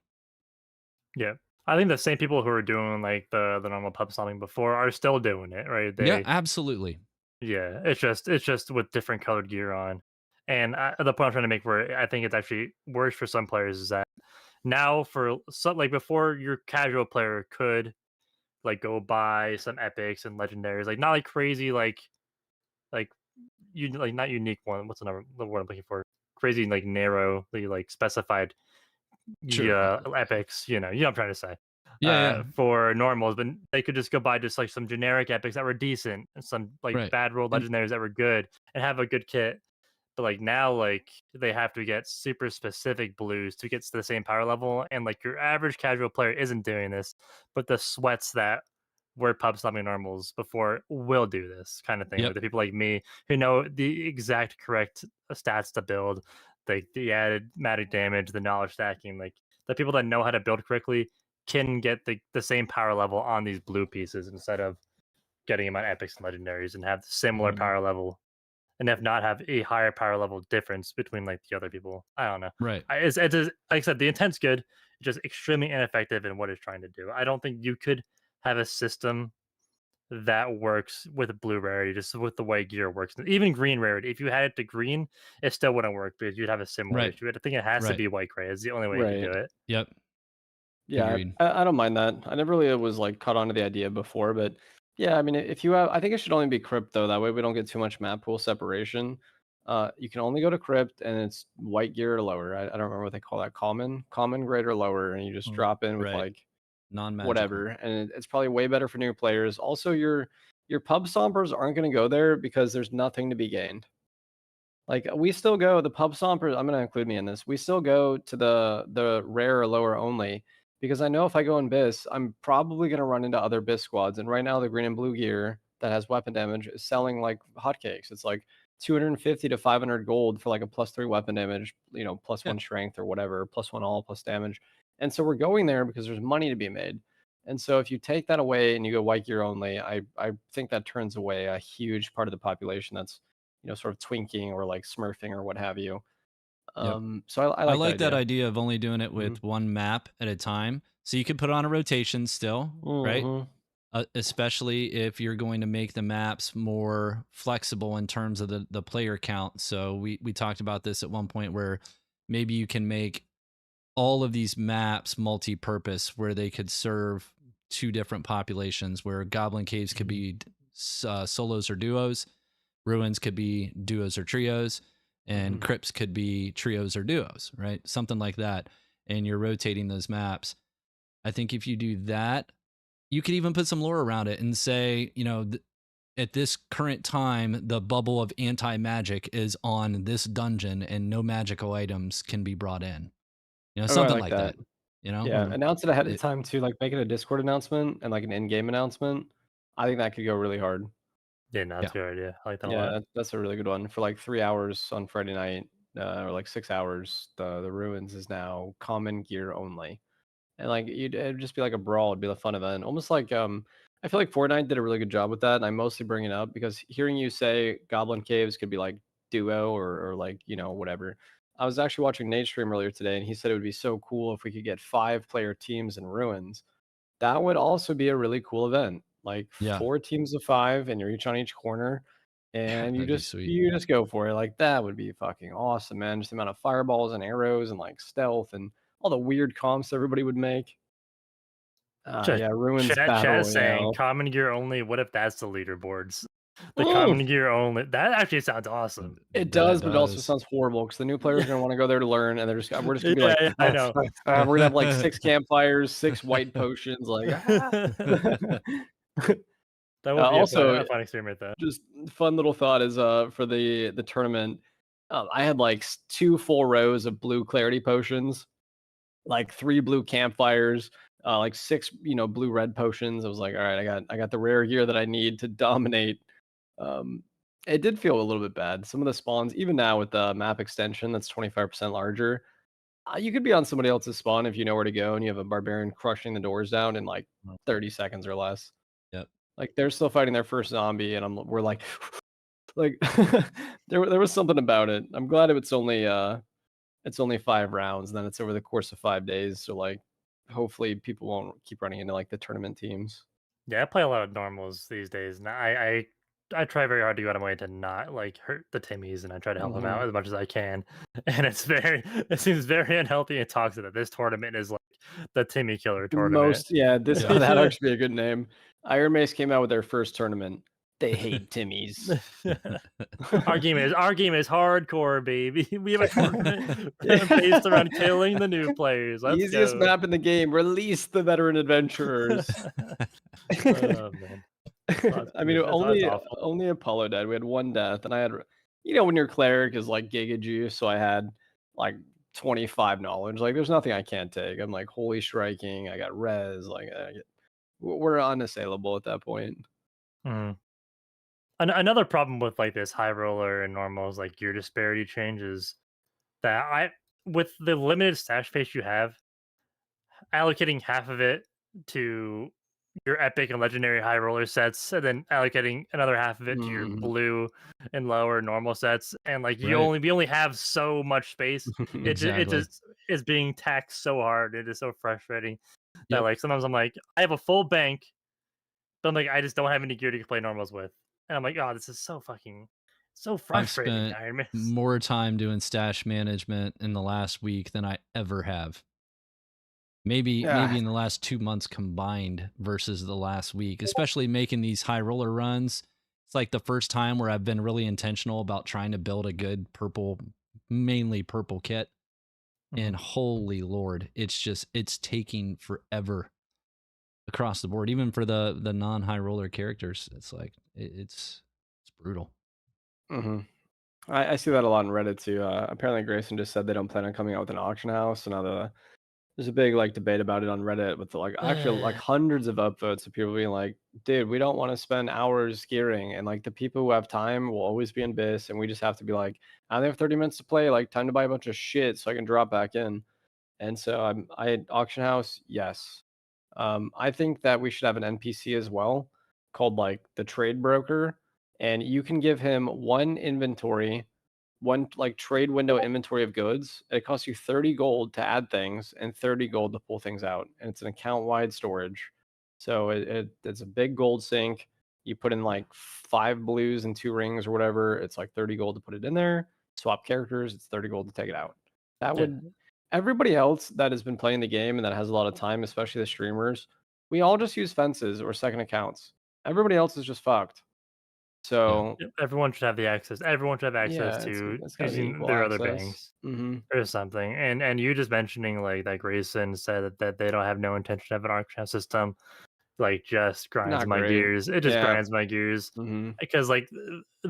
Yeah. I think the same people who are doing, like, the normal pub stomping before are still doing it, right? Yeah, They absolutely. Yeah, it's just with different colored gear on. And the point I'm trying to make where I think it's actually worse for some players is that now for some, like, before, your casual player could, like, go buy some epics and legendaries, like, not like crazy, like you like not unique one. What's the word I'm looking for? Crazy, like, narrowly, like, specified Sure. epics. You know what I'm trying to say. Yeah, yeah. For normals, but they could just go buy just like some generic epics that were decent and some, like, Right. bad roll And legendaries that were good and have a good kit. But, like, now, like, they have to get super specific blues to get to the same power level, and, like, your average casual player isn't doing this, but the sweats that were pub stomping normals before will do this kind of thing. Like, yep. the people like me who know the exact correct stats to build, like the added magic damage, the knowledge stacking, like, the people that know how to build correctly can get the same power level on these blue pieces instead of getting them on epics and legendaries and have similar Mhm. power level, and if not have a higher power level difference between, like, the other people. I don't know. Right. It's like I said, the intent's good. It's just extremely ineffective in what it's trying to do. I don't think you could have a system that works with blue rarity, just with the way gear works. Even green rarity, if you had it to green, it still wouldn't work because you'd have a similar Right. issue. I think it has to Right. be white gray. It's the only way you could do Right. it. Yep. Yeah, Agreed. I don't mind that. I never really was like caught on to the idea before, but yeah, I mean, if you have, I think it should only be crypt though. That way we don't get too much map pool separation. You can only go to crypt and it's white gear or lower. I don't remember what they call that. Common grade or lower, and you just drop in with Right. like Non-magical. whatever, and it's probably way better for new players. Also, your pub stompers aren't going to go there because there's nothing to be gained. Like we still go the pub stompers. I'm gonna include me in this. We still go to the rare or lower only because I know if I go in bis, I'm probably gonna run into other bis squads. And right now the green and blue gear that has weapon damage is selling like hotcakes. It's like 250 to 500 gold for like a +3 weapon damage, plus Yeah. 1 strength or whatever, +1 all plus damage. And so we're going there because there's money to be made. And so if you take that away and you go white gear only, I think that turns away a huge part of the population that's, sort of twinking or like smurfing or what have you. Yep. So I I like like that idea. idea of only doing it with one map at a time. So you could put on a rotation still, right? Mhm. Especially if you're going to make the maps more flexible in terms of the player count. So we talked about this at one point where maybe you can make all of these maps multi-purpose where they could serve two different populations, where goblin caves could be solos or duos, ruins could be duos or trios, and crypts could be trios or duos, right? Something like that. And you're rotating those maps. I think if you do that, you could even put some lore around it and say, at this current time, the bubble of anti-magic is on this dungeon and no magical items can be brought in. I Something like like that. Yeah, announce it ahead of It- time too, like make it a Discord announcement and like an in-game announcement. I think that could go really hard. Yeah, no, Yeah. that's a good idea. I like that a Yeah, lot. that's a really good one. For like 3 hours on Friday night, or like 6 hours, the ruins is now common gear only. And like it'd just be like a brawl, it'd be a fun event. Almost like I feel like Fortnite did a really good job with that, and I mostly bring it up because hearing you say Goblin Caves could be like duo or like, whatever. I was actually watching Nate stream earlier today, and he said it would be so cool if we could get 5-player teams in ruins. That would also be a really cool event. Like Yeah. 4 teams of 5, and you're each on each corner, and you That'd be just sweet. you just go for it. Like that would be fucking awesome, man. Just the amount of fireballs and arrows and like stealth and all the weird comps everybody would make. Yeah, ruins Chat battle is saying royale. common gear only. What if that's the leaderboards? The Mm, common gear only. That actually sounds awesome. it That does, but it also does. sounds horrible because the new players are gonna want to go there to learn, and we're just gonna be Yeah, like, yeah, I know. we're gonna have like 6 campfires, 6 white potions, like. That would be Also, a fun experiment, though. just fun little thought is for the tournament, I had like 2 full rows of blue clarity potions, like 3 blue campfires, like 6 blue red potions. I was like, all right, I got the rare gear that I need to dominate. Um, it did feel a little bit bad. Some of the spawns, even now with the map extension that's 25% larger, you could be on somebody else's spawn if you know where to go and you have a barbarian crushing the doors down in like 30 seconds or less. Yep. Like they're still fighting their first zombie, and we're like, like there was something about it. I'm glad it's only 5 rounds, and then it's over the course of 5 days. So like, hopefully people won't keep running into like the tournament teams. Yeah, I play a lot of normals these days, and I try very hard to go out of my way to not like hurt the Timmies, and I try to help them out as much as I can. And it seems very unhealthy and toxic that this tournament is like the Timmy killer tournament. This Yeah. that actually be a good name. Iron Mace came out with their first tournament. They hate Timmies. Our game is hardcore, baby. We have a tournament based around killing the new players. Let's Easiest go. map in the game. Release the veteran adventurers. Oh man. I mean, That's awful. only Apollo died. We had 1 death, and I had, when your cleric is like Giga Juice, so I had like 25 knowledge. Like, there's nothing I can't take. I'm like holy striking. I got res. Like, we're unassailable at that point. Mhm. Another problem with like this high roller and normals like gear disparity changes that with the limited stash space you have, allocating half of it to your epic and legendary high roller sets, and then allocating another half of it to your blue and lower normal sets, and like Right. we only have so much space. It Exactly. just is being taxed so hard. It is so frustrating that Yep. like sometimes I'm like I have a full bank, but I'm like I just don't have any gear to play normals with, and I'm like oh this is so I've frustrating. spent Iron Man. more time doing stash management in the last week than I ever have. Maybe in the last 2 months combined versus the last week, especially making these high roller runs. It's like the first time where I've been really intentional about trying to build a good mainly purple kit. And holy Lord, it's taking forever across the board, even for the non-high roller characters. It's like it's brutal. I see that a lot on Reddit too. Apparently, Grayson just said they don't plan on coming out with an auction house, and now there's a big like debate about it on Reddit with like actually like hundreds of upvotes of people being like, "Dude, we don't want to spend hours gearing, and like the people who have time will always be in BIS, and we just have to be like, I only have 30 minutes to play. Like, time to buy a bunch of shit so I can drop back in." And so I auction house, yes. I think that we should have an NPC as well called like the trade broker, and you can give him one inventory, one like trade window inventory of goods. It costs you 30 gold to add things and 30 gold to pull things out, and it's an account wide storage. So it's a big gold sink. You put in like 5 blues and 2 rings or whatever. It's like 30 gold to put it in there. Swap characters. It's 30 gold to take it out. That would everybody else that has been playing the game and that has a lot of time, especially the streamers, we all just use fences or second accounts. Everybody else is just fucked. So everyone should have the access. Everyone should have access yeah, to it's gotta be using equal their other access. banks Mm-hmm. or something. And you just mentioning like that Grayson said that they don't have no intention to have an auction house system, like just grinds Not my great. gears. It just Yeah. grinds my gears Mm-hmm. because like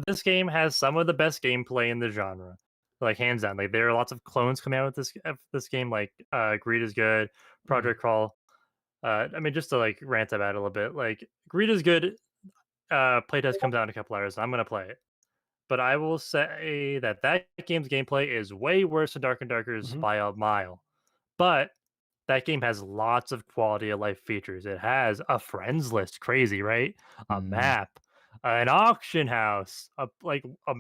this game has some of the best gameplay in the genre, like hands down. Like there are lots of clones coming out with this game. Like Greed is good, Project Crawl. I mean, just to like rant about it a little bit, like Greed is good. Playtest comes out in a couple hours. I'm gonna play it, but I will say that that game's gameplay is way worse than Dark and Darker's by a mile. But that game has lots of quality of life features. It has a friends list, crazy, right? A map, an auction house, like a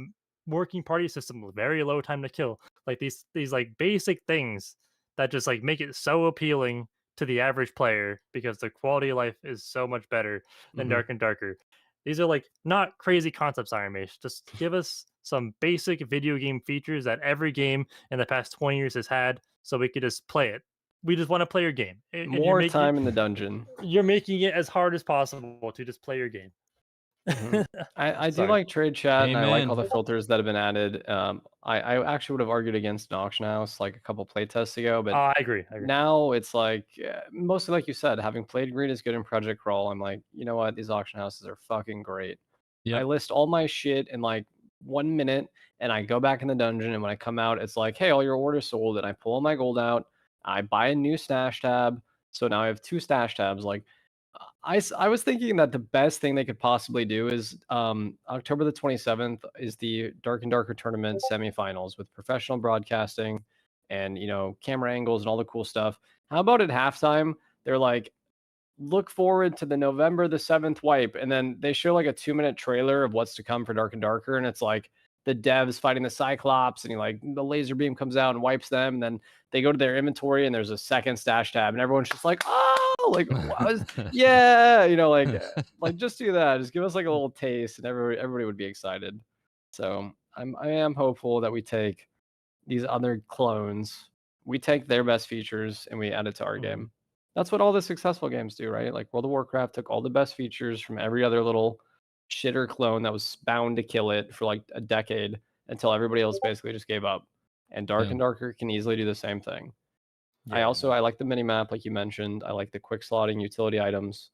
working party system with very low time to kill. Like these like basic things that just like make it so appealing to the average player because the quality of life is so much better than Dark and Darker. These are like not crazy concepts, Iron Mace. Just give us some basic video game features that every game in the past 20 years has had so we could just play it. We just want to play your game. And More time in the dungeon. You're making it as hard as possible to just play your game. I do like trade chat, and I like all the filters that have been added. I actually would have argued against an auction house like a couple playtests ago, but I agree. Now it's like mostly like you said, having played Green is good in Project Crawl. I'm like, you know what? These auction houses are fucking great. Yep. I list all my shit in like 1 minute, and I go back in the dungeon, and when I come out, it's like, hey, all your orders sold, and I pull all my gold out. I buy a new stash tab, so now I have 2 stash tabs. Like, I was thinking that the best thing they could possibly do is October the 27th is the Dark and Darker tournament semifinals with professional broadcasting and, you know, camera angles and all the cool stuff. How about at halftime they're like, look forward to the November the 7th wipe, and then they show like a 2-minute trailer of what's to come for Dark and Darker, and it's like the devs fighting the Cyclops, and he like the laser beam comes out and wipes them, and then they go to their inventory and there's a second stash tab, and everyone's just like, oh, like yeah, you know, like just do that, just give us like a little taste, and everybody would be excited. So I am hopeful that we take these other clones, we take their best features and we add it to our game. That's what all the successful games do, right? Like World of Warcraft took all the best features from every other little shitter clone that was bound to kill it for like a decade until everybody else basically just gave up. And Dark and Darker can easily do the same thing. Yeah. I like the mini map, like you mentioned. I like the quick slotting utility items,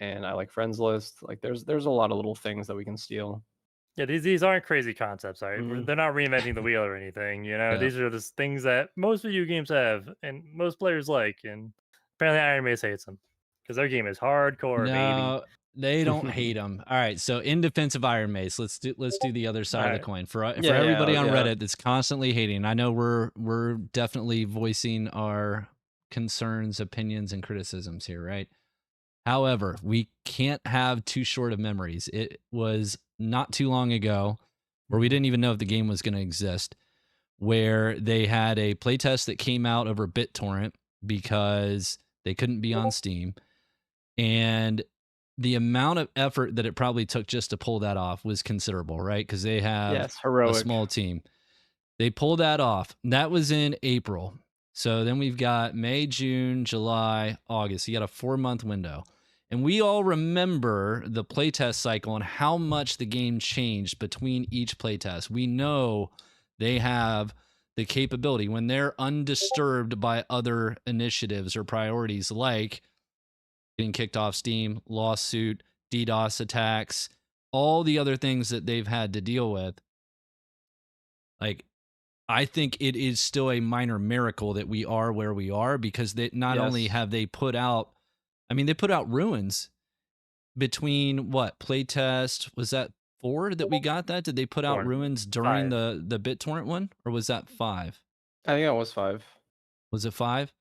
and I like friends list. Like there's a lot of little things that we can steal. Yeah, these aren't crazy concepts, right? They're not reinventing the wheel or anything. You know, these are just things that most video games have and most players like. And apparently, Iron Mace hates them because their game is hardcore, baby. They don't hate them. All right, so in defense of Iron Mace, let's do the other side of the coin. For everybody on Reddit that's constantly hating, I know we're definitely voicing our concerns, opinions, and criticisms here, right? However, we can't have too short of memories. It was not too long ago where we didn't even know if the game was going to exist, where they had a playtest that came out over BitTorrent because they couldn't be on Steam, and the amount of effort that it probably took just to pull that off was considerable, right? Because they have a small team. They pulled that off. That was in April. So then we've got May, June, July, August. You got a 4-month window. And we all remember the playtest cycle and how much the game changed between each playtest. We know they have the capability when they're undisturbed by other initiatives or priorities like getting kicked off Steam, lawsuit, DDoS attacks, all the other things that they've had to deal with. Like, I think it is still a minor miracle that we are where we are, because they not only have they put out, I mean, they put out Ruins between what playtest was that 4 that we got that? Did they put out Ruins during the BitTorrent one, or was that 5? I think it was 5. Was it 5?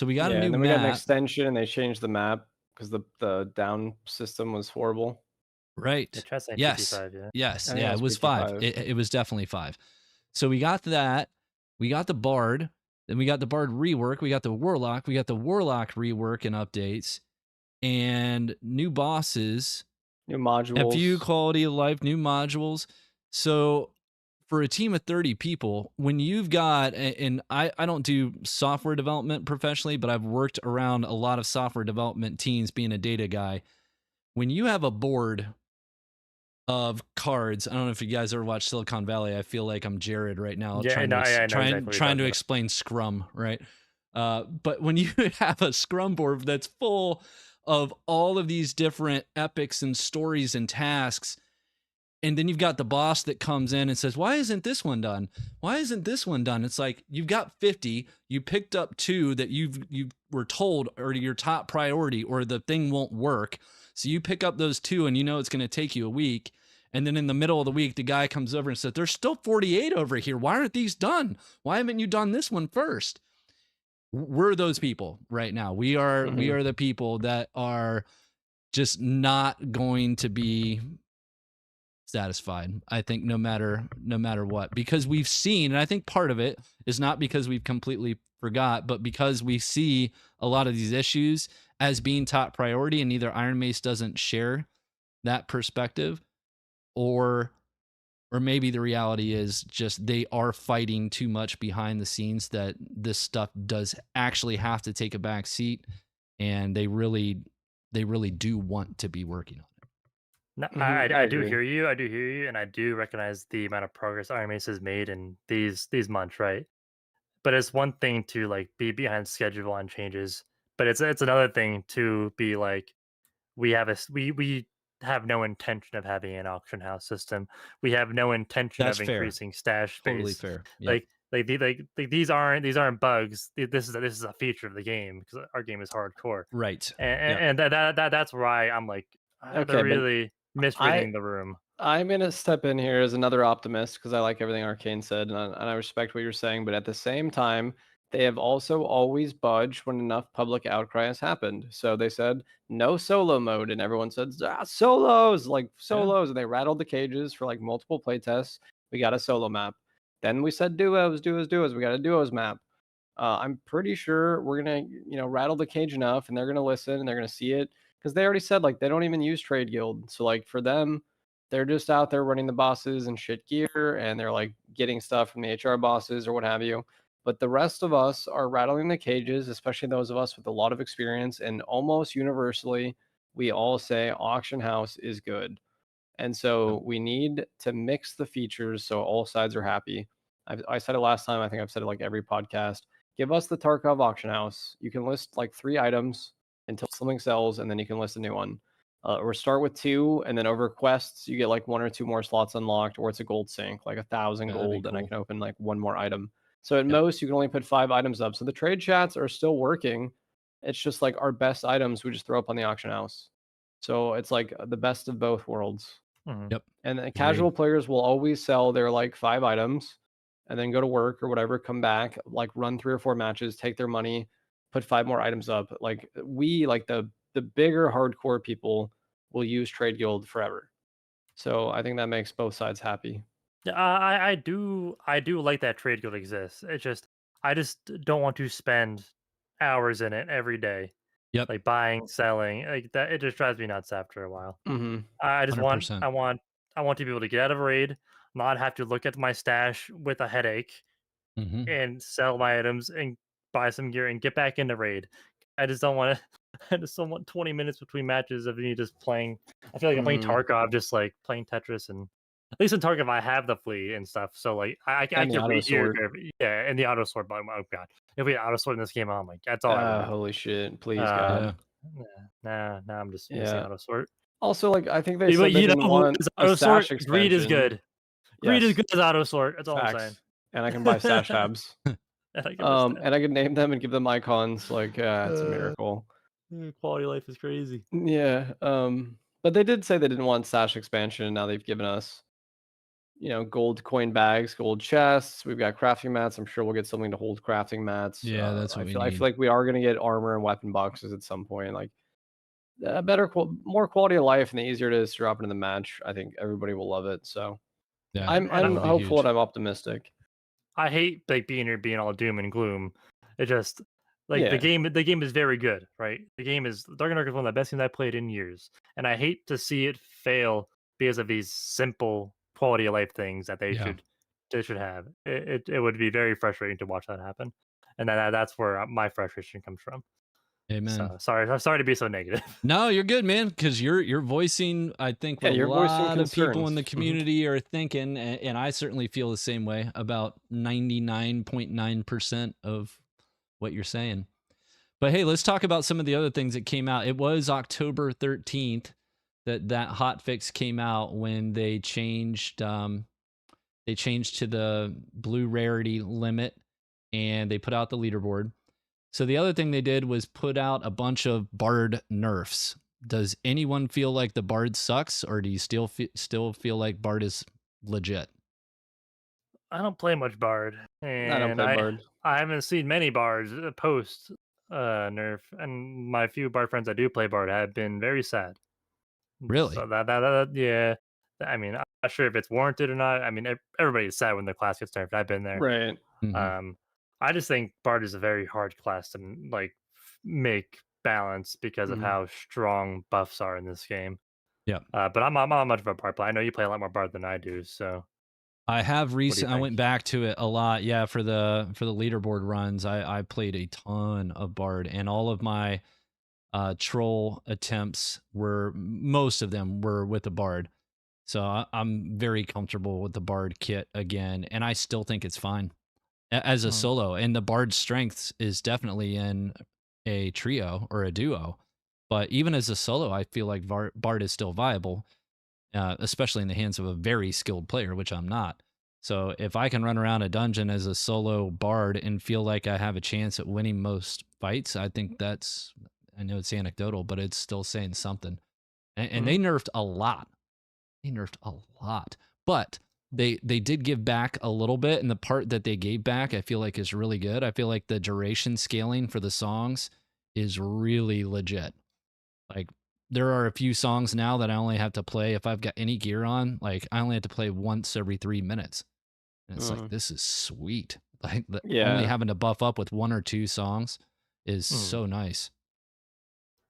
So we got a Yeah, new and then we got an map. extension, and they changed the map because the down system was horrible. Right. They tried saying Yes. 55, yeah. Yes. I think Yeah, it it was was 5. 55. It was definitely 5. So we got that. We got the Bard. Then we got the Bard rework. We got the Warlock. We got the Warlock rework and updates. And new bosses. New A few modules. quality of life, new modules. So for a team of 30 people, when you've got, and I don't do software development professionally, but I've worked around a lot of software development teams being a data guy. When you have a board of cards, I don't know if you guys ever watched Silicon Valley. I feel like I'm Jared right now, Yeah, trying no, to I know exactly what you're trying talking to about. explain Scrum, right? But when you have a Scrum board that's full of all of these different epics and stories and tasks, and then you've got the boss that comes in and says, why isn't this one done? Why isn't this one done? It's like, you've got 50, you picked up 2 that you were told are your top priority, or the thing won't work. So you pick up those 2 and you know it's going to take you a week. And then in the middle of the week, the guy comes over and says, there's still 48 over here. Why aren't these done? Why haven't you done this one first? We're those people right now. We are the people that are just not going to be satisfied, I think, no matter what, because we've seen, and I think part of it is not because we've completely forgot, but because we see a lot of these issues as being top priority, and either Iron Mace doesn't share that perspective, or maybe the reality is just they are fighting too much behind the scenes, that this stuff does actually have to take a back seat, and they really do want to be working on it. No, I I do agree. hear you. I do hear you, and I do recognize the amount of progress Iron Mace has made in these months, right? But it's one thing to like be behind schedule on changes, but it's another thing to be like, we have we have no intention of having an auction house system. We have no intention That's of fair. increasing stash space. Totally fair. Yep. Like these aren't bugs. This is a feature of the game, because our game is hardcore. Right. And that's why I'm like, Okay, they're but really misreading the room. I'm gonna step in here as another optimist because I like everything Arcane said, and I respect what you're saying. But at the same time, they have also always budged when enough public outcry has happened. So they said no solo mode, and everyone said solos, like solos, and they rattled the cages for like multiple playtests. We got a solo map. Then we said duos. We got a duos map. I'm pretty sure we're gonna, rattle the cage enough, and they're gonna listen, and they're gonna see it, because they already said like they don't even use Trade Guild. So like for them, they're just out there running the bosses and shit gear, and they're like getting stuff from the HR bosses or what have you. But the rest of us are rattling the cages, especially those of us with a lot of experience, and almost universally, we all say auction house is good. And so we need to mix the features so all sides are happy. I said it last time. I think I've said it like every podcast. Give us the Tarkov auction house. You can list like 3 items until something sells, and then you can list a new one. Or start with 2, and then over quests you get like 1 or 2 more slots unlocked, or it's a gold sync, like 1,000 Yeah, that'd be gold, and I cool. can open like 1 more item. So at most you can only put 5 items up. So the trade chats are still working. It's just like our best items we just throw up on the auction house. So it's like the best of both worlds. Yep. And the casual players will always sell their like 5 items and then go to work or whatever, come back, like run 3 or 4 matches, take their money, put 5 more items up. Like we, like the bigger hardcore people, will use Trade Guild forever. So I think that makes both sides happy. Yeah, I do like that Trade Guild exists. It's just, I just don't want to spend hours in it every day. Yep. Like buying, selling, like that. It just drives me nuts after a while. Mm-hmm. I just want 100%. I want to be able to get out of a raid, not have to look at my stash with a headache, Mm-hmm. and sell my items and buy some gear and get back into raid. I just don't want to. I just don't want 20 minutes between matches of me just playing. I feel like I'm playing Tarkov, just like playing Tetris, and at least in Tarkov I have the flea and stuff. So like I can read gear. Yeah, and the auto sword. But oh god, if we had auto sword in this game, I'm like, that's all I want. Holy shit! Please, God. Nah, I'm just missing auto sword. Also, like I think they said But they you didn't know, want auto a stash sword. expansion. Greed is good. Greed is Yes. good as auto sword. That's all I'm saying. Facts. And I can buy stash tabs. And I can name them and give them icons. Like, it's a miracle. Quality of life is crazy. Yeah. But they did say they didn't want stash expansion, and now they've given us gold coin bags, gold chests. We've got crafting mats. I'm sure we'll get something to hold crafting mats. Yeah, that's what we I need. feel like we are going to get armor and weapon boxes at some point. Like more quality of life, and the easier it is to drop into the match. I think everybody will love it. So Yeah, I'm that would be hopeful huge. and I'm optimistic. I hate like being all doom and gloom. It just like Yeah. the game is very good, right? The game is Dark Dark is one of the best games I played in years, and I hate to see it fail because of these simple quality of life things that they Yeah. should have. It would be very frustrating to watch that happen, and that's where my frustration comes from. Amen. So I'm sorry to be so negative. No, you're good, man, because you're voicing, I think, what a you're voicing lot of people in the concerns. community are thinking, and I certainly feel the same way about 99.9% of what you're saying. But hey, let's talk about some of the other things that came out. It was October 13th that hotfix came out when they changed to the blue rarity limit, and they put out the leaderboard. So the other thing they did was put out a bunch of bard nerfs. Does anyone feel like the bard sucks, or do you still feel like bard is legit? I don't play much bard, I don't and play bard. I haven't seen many bards post nerf, and my few bard friends that do play bard have been very sad. Really? So yeah. I mean, I'm not sure if it's warranted or not. I mean, everybody's sad when the class gets nerfed. I've been there. Right. Um, I just think bard is a very hard class to like make balance because of how strong buffs are in this game. Yeah. But I'm not much of a bard player. I know you play a lot more bard than I do, so. I have I went think? back to it a lot. Yeah, for the leaderboard runs, I played a ton of bard, and all of my troll attempts most of them were with the bard. So I'm very comfortable with the bard kit again, and I still think it's fine as a solo. And the bard's strengths is definitely in a trio or a duo, but even as a solo, I feel like bard is still viable. Especially in the hands of a very skilled player, which I'm not. So if I can run around a dungeon as a solo bard and feel like I have a chance at winning most fights, I think I know it's anecdotal, but it's still saying something. And they nerfed a lot. But they did give back a little bit, and the part that they gave back, I feel like is really good. I feel like the duration scaling for the songs is really legit. Like, there are a few songs now that I only have to play if I've got any gear on. Like, I only have to play once every 3 minutes. And it's like, this is sweet. Like, only having to buff up with 1 or 2 songs is so nice.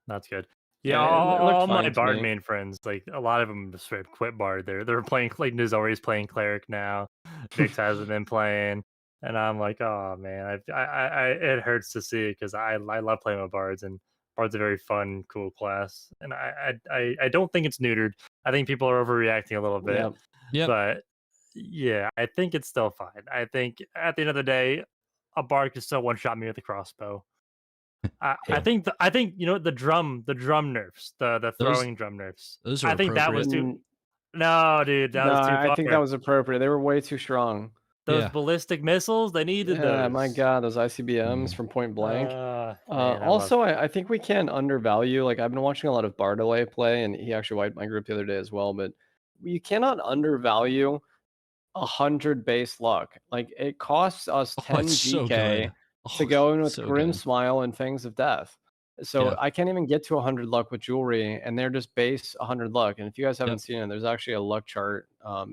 That's good. Yeah, all my bard main friends, like a lot of them straight up quit bard. They're playing, like Nizori's playing cleric now. Vix hasn't been playing, and I'm like, oh man, it hurts to see it because I love playing with bards, and bard's a very fun, cool class, and I don't think it's neutered. I think people are overreacting a little bit. Yeah. But yeah, I think it's still fine. I think at the end of the day, a bard can still one shot me with a crossbow. I think the drum nerfs, the throwing drum nerfs. Those are I think that was too. No, dude, that was too far. I think that was appropriate. They were way too strong. Those ballistic missiles, they needed those. My God, those ICBMs from Point Blank. Also, I think we can't undervalue. Like, I've been watching a lot of Bardolay play, and he actually wiped my group the other day as well. But you cannot undervalue 100 base luck. Like, it costs us 10 GK to go in with Grim Smile and Fangs of Death. So I can't even get to 100 luck with jewelry, and they're just base 100 luck. And if you guys haven't seen it, there's actually a luck chart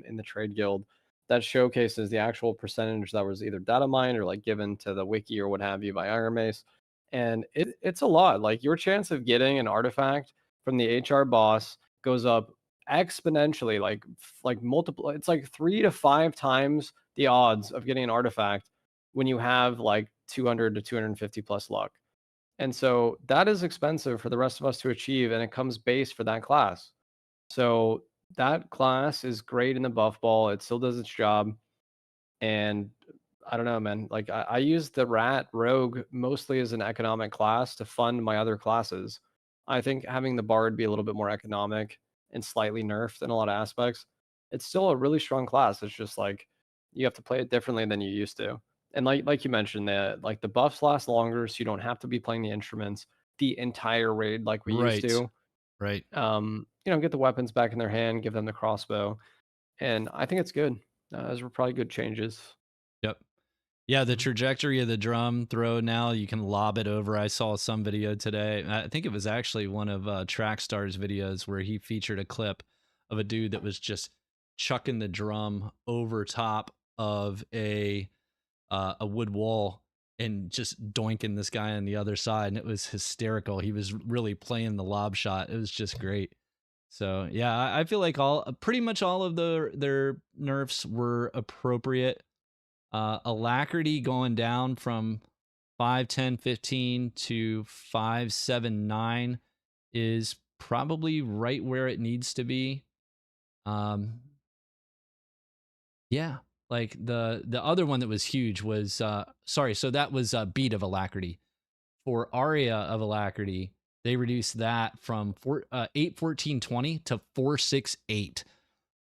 in the trade guild that showcases the actual percentage that was either data mined or like given to the wiki or what have you by Iron Mace. And it's a lot. Like, your chance of getting an artifact from the HR boss goes up exponentially, like multiple. It's like 3 to 5 times the odds of getting an artifact when you have like 200 to 250 plus luck. And so that is expensive for the rest of us to achieve, and it comes base for that class. So that class is great in the buff ball. It still does its job. And I don't know, man. Like, I use the rat rogue mostly as an economic class to fund my other classes. I think having the bard be a little bit more economic and slightly nerfed in a lot of aspects, it's still a really strong class. It's just like you have to play it differently than you used to. And like you mentioned, the buffs last longer, so you don't have to be playing the instruments the entire raid like we used to. Right. Get the weapons back in their hand, give them the crossbow, and I think it's good. Those were probably good changes. Yep. Yeah, the Mhm. trajectory of the drum throw now, you can lob it over. I saw some video today. I think it was actually one of Trackstar's videos where he featured a clip of a dude that was just chucking the drum over top of a wood wall and just doinking this guy on the other side, and it was hysterical. He was really playing the lob shot. It was just great. So yeah, I feel like pretty much all of their nerfs were appropriate. Alacrity going down from 5, 10, 15 to 5, 7, 9 is probably right where it needs to be. Yeah, like the other one that was huge was so that was beat of alacrity. For aria of alacrity, they reduced that from 8, 14, 20 to 4, 6, 8.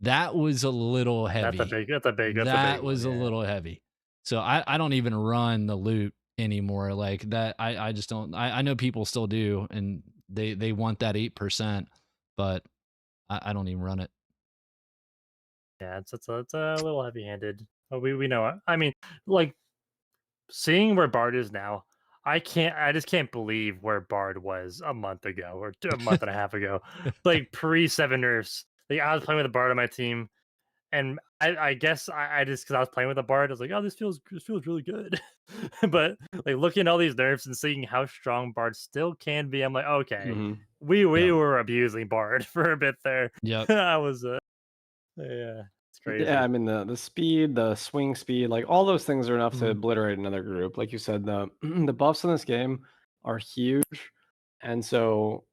That was a little heavy. That's a big That was a one, yeah. little heavy. So I don't even run the loot anymore. Like that, I just don't. I know people still do, and they want that 8%, but I don't even run it. Yeah, it's a little heavy-handed. But we know it. I mean, like seeing where Bard is now, I just can't believe where Bard was a month ago or a month and a half ago. Like pre 7 nerfs. Like I was playing with a Bard on my team, and I guess I just because I was playing with a Bard, I was like, oh, this feels really good. But like looking at all these nerfs and seeing how strong Bard still can be, I'm like, okay, Mhm. we Yeah. were abusing Bard for a bit there. Yep. I was yeah, it's crazy. Yeah, I mean the speed, the swing speed, like all those things are enough to Mhm. obliterate another group. Like you said, the the buffs in this game are huge, and so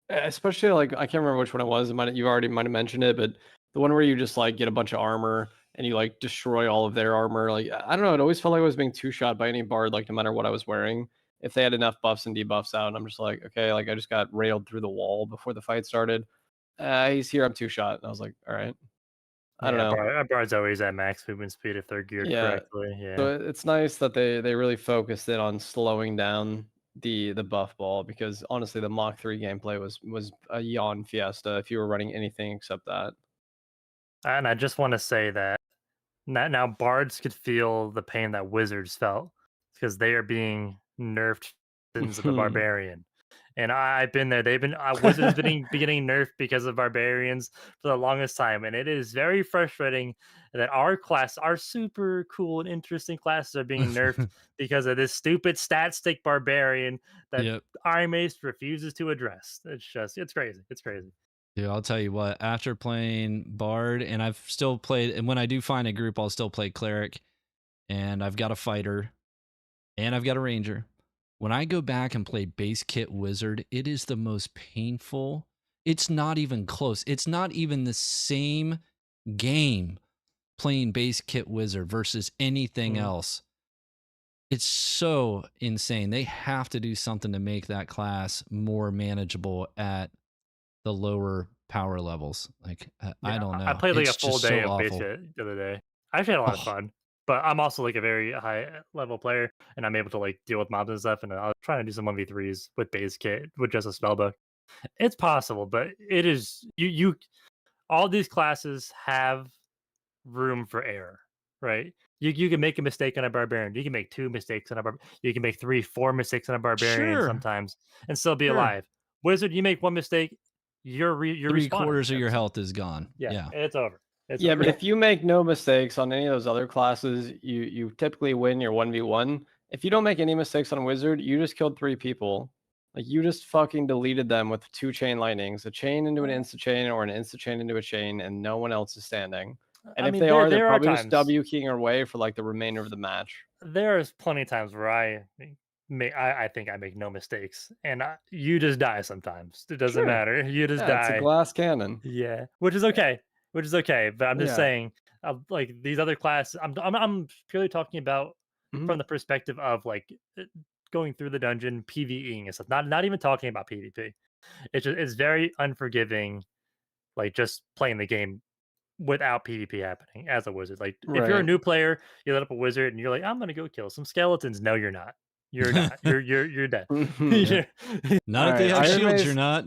especially like I can't remember which one it was. You already might have mentioned it, but the one where you just like get a bunch of armor and you like destroy all of their armor. Like I don't know, it always felt like I was being two shot by any bard. Like no matter what I was wearing, if they had enough buffs and debuffs out, and I'm just like, okay, like I just got railed through the wall before the fight started. He's here, I'm two shot, and I was like, all right, I don't Yeah, know. Bard's always at max movement speed if they're geared Yeah, correctly. so Yeah. it's nice that they really focused in on slowing down the buff ball because honestly the Mach 3 gameplay was a yawn fiesta if you were running anything except that. And I just want to say that now bards could feel the pain that wizards felt because they are being nerfed sins of the barbarian. And I've been there. They've been wizards been getting nerfed because of barbarians for the longest time, and it is very frustrating that our class, our super cool and interesting classes, are being nerfed because of this stupid stat stick barbarian that Yep. Iron Mace refuses to address. It's crazy. It's crazy. Yeah, I'll tell you what, after playing Bard, and I've still played, and when I do find a group, I'll still play Cleric, and I've got a Fighter, and I've got a Ranger. When I go back and play base kit Wizard, it is the most painful. It's not even close. It's not even the same game playing base kit Wizard versus anything else. It's so insane. They have to do something to make that class more manageable at the lower power levels. Like I don't know. I played like It's a full just day so of base awful. kit the other day. I actually had a lot of Oh, fun, but I'm also like a very high level player, and I'm able to like deal with mobs and stuff. And I was trying to do some 1v3s with base kit with just a spellbook. It's possible, but it is you. All these classes have room for error, right? You can make a mistake on a barbarian. You can make 2 mistakes on a you can make 3, 4 mistakes on a barbarian sure, sometimes, and still be sure. alive. Wizard, you make 1 mistake, you're Three respawning. quarters of your health is gone. Yeah, Yeah. it's over. It's Yeah, over. but if you make no mistakes on any of those other classes, you typically win your 1v1. If you don't make any mistakes on Wizard, you just killed 3 people. Like you just fucking deleted them with 2 chain lightnings, a chain into an insta chain or an insta chain into a chain, and no one else is standing. And I if mean, they are, they're there are probably just times W keying away for like the remainder of the match. there is plenty of times where I think I make no mistakes, and you just die sometimes. It doesn't Sure. matter. You just Yeah, it's a die. glass cannon. Yeah, which is okay. Which is okay. But I'm just Yeah. saying, like these other classes, I'm purely talking about Mhm. from the perspective of like going through the dungeon, PVEing and stuff. Not even talking about PvP. It's very unforgiving, like just playing the game without PvP happening as a wizard. Like if you're a Right. new player, you let up a wizard and you're like, I'm gonna go kill some skeletons. No, you're not. You're not. You're dead. Mhm. Yeah. You're- Not if they Alright, have Iron shields, you're Mace not.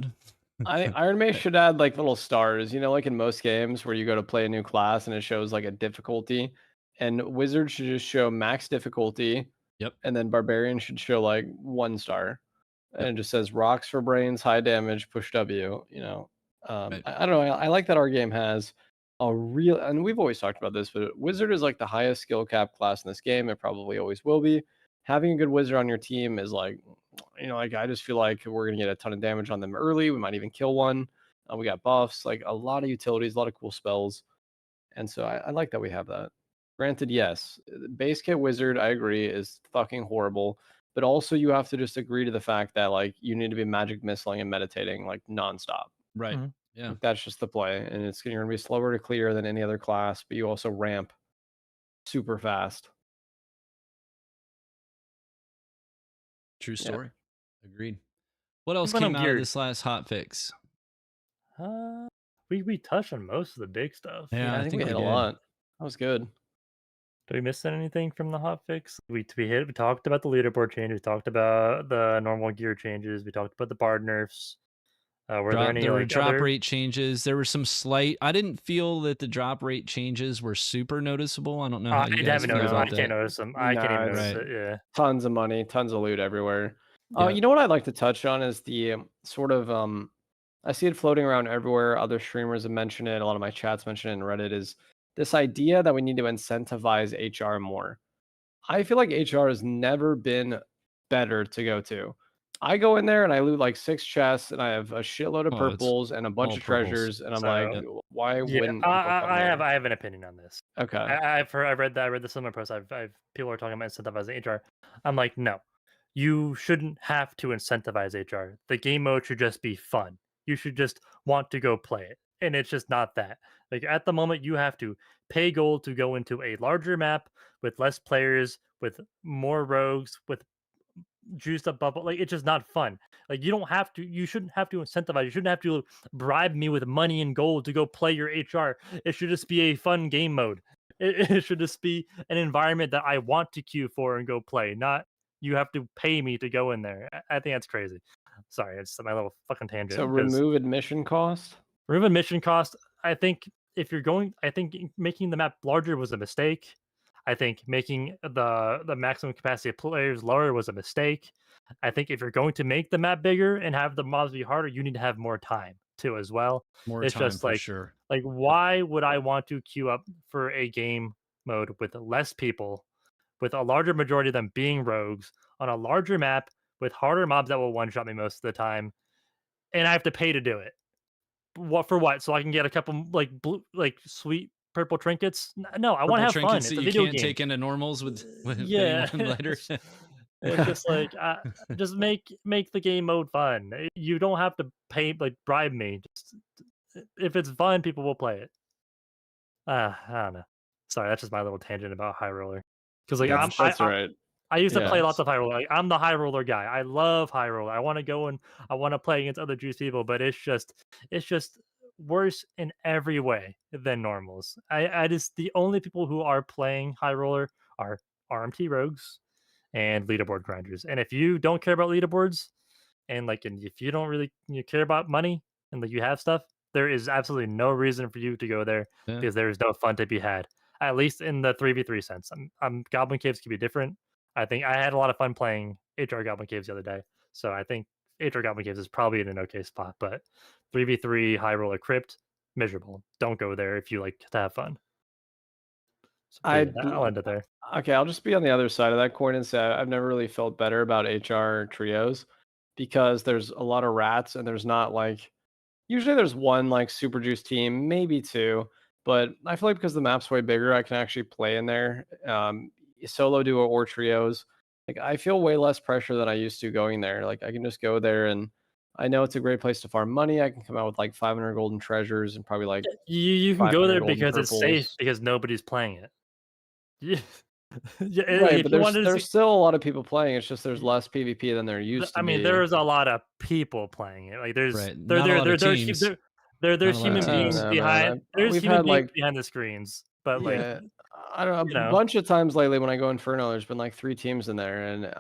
Iron Mace should add like little stars, like in most games where you go to play a new class and it shows like a difficulty. And Wizard should just show max difficulty, Yep. and then Barbarian should show like 1 star. And Yep. it just says rocks for brains, high damage, push W. Right. I don't know. I like that our game has a real, and we've always talked about this, but Wizard is like the highest skill cap class in this game. It probably always will be. Having a good Wizard on your team is like, like I just feel like we're gonna get a ton of damage on them early. We might even kill one. We got buffs, like a lot of utilities, a lot of cool spells, and so I like that we have that. Granted, yes, base kit Wizard, I agree, is fucking horrible. But also you have to just agree to the fact that like you need to be magic missiling and meditating like nonstop. Right. Yeah. Like, that's just the play, and you're gonna be slower to clear than any other class, but you also ramp super fast. True Yeah. story. Agreed. What else Even on came out of gear. this last hot fix? We touched on most of the big stuff. Yeah, I think we hit a did. lot. That was good. Did we miss anything from the hotfix? We talked about the leaderboard changes. We talked about the normal gear changes. We talked about the bard nerfs. Were there any There were like drop other? rate changes. There were some slight. I didn't feel that the drop rate changes were super noticeable. I don't know how I you guys haven't feel noticed. No. I about can't that. notice them. I can't Nah, even it's- notice Right. it. Yeah. Tons of money, tons of loot everywhere. Yeah. You know what I'd like to touch on is the sort of I see it floating around everywhere. Other streamers have mentioned it. A lot of my chats mention it, and Reddit is this idea that we need to incentivize HR more. I feel like HR has never been better to go to. I go in there and I loot like 6 chests and I have a shitload of Oh, it's purples and a bunch all of purples. treasures, and I'm So- like, Yep. why Yeah, wouldn't people come there? I have an opinion on this. Okay. I read the similar post. People are talking about incentivizing HR. I'm like, no, you shouldn't have to incentivize HR. The game mode should just be fun. You should just want to go play it, and it's just not that. Like at the moment, you have to pay gold to go into a larger map with less players, with more rogues, with juiced up bubble. Like it's just not fun. Like you don't have to. You shouldn't have to incentivize. You shouldn't have to bribe me with money and gold to go play your HR. It should just be a fun game mode. It should just be an environment that I want to queue for and go play. Not you have to pay me to go in there. I think that's crazy. Sorry, it's my little fucking tangent. So 'cause remove admission cost? remove admission cost. I think if you're going, I think making the map larger was a mistake. I think making the maximum capacity of players lower was a mistake. I think if you're going to make the map bigger and have the mobs be harder, you need to have more time too as well. More It's time just for like- sure. Like, why would I want to queue up for a game mode with less people, with a larger majority of them being rogues on a larger map with harder mobs that will one shot me most of the time, and I have to pay to do it? What for? What? So I can get a couple like blue, like sweet purple trinkets? No, I want to have fun. Trinkets It's that a you video can't game. take into normals with Yeah. anyone later. It's just like just make the game mode fun. You don't have to pay like bribe me. Just if it's fun, people will play it. I don't know. Sorry, that's just my little tangent about High Roller. Because like That's right. I used to play Yeah. lots of High Roller. Like, I'm the High Roller guy. I love High Roller. I want to go and I want to play against other juice people, but it's just worse in every way than normals. I just the only people who are playing High Roller are RMT rogues and leaderboard grinders. And if you don't care about leaderboards and if you don't really care about money and like you have stuff, there is absolutely no reason for you to go there Yeah. because there is no fun to be had. At least in the 3v3 sense. Goblin Caves can be different. I think I had a lot of fun playing HR Goblin Caves the other day. So I think HR Goblin Caves is probably in an okay spot, but 3v3 High Roller Crypt, miserable. Don't go there if you like to have fun. So, I'll end it there. Okay, I'll just be on the other side of that coin and say I've never really felt better about HR trios because there's a lot of rats and there's not like usually there's one like super juice team, maybe 2, but I feel like because the map's way bigger, I can actually play in there. Solo duo or trios. Like I feel way less pressure than I used to going there. Like I can just go there and I know it's a great place to farm money. I can come out with like 500 golden treasures and probably like You can go 500 there golden because it's safe purples. because nobody's playing it. Yeah. Yeah, Right, if but you wanted to there's see- still a lot of people playing. It's just there's less PvP than there used to I mean, be. there's a lot of people playing it. Like there's Right. there Not a there lot of there teams. there's Not a lot human of beings teams. I don't know, behind man. there's We've human had, beings like- behind the screens, but like Yeah, I don't know. you know. A bunch of times lately when I go Inferno, there's been like 3 teams in there, and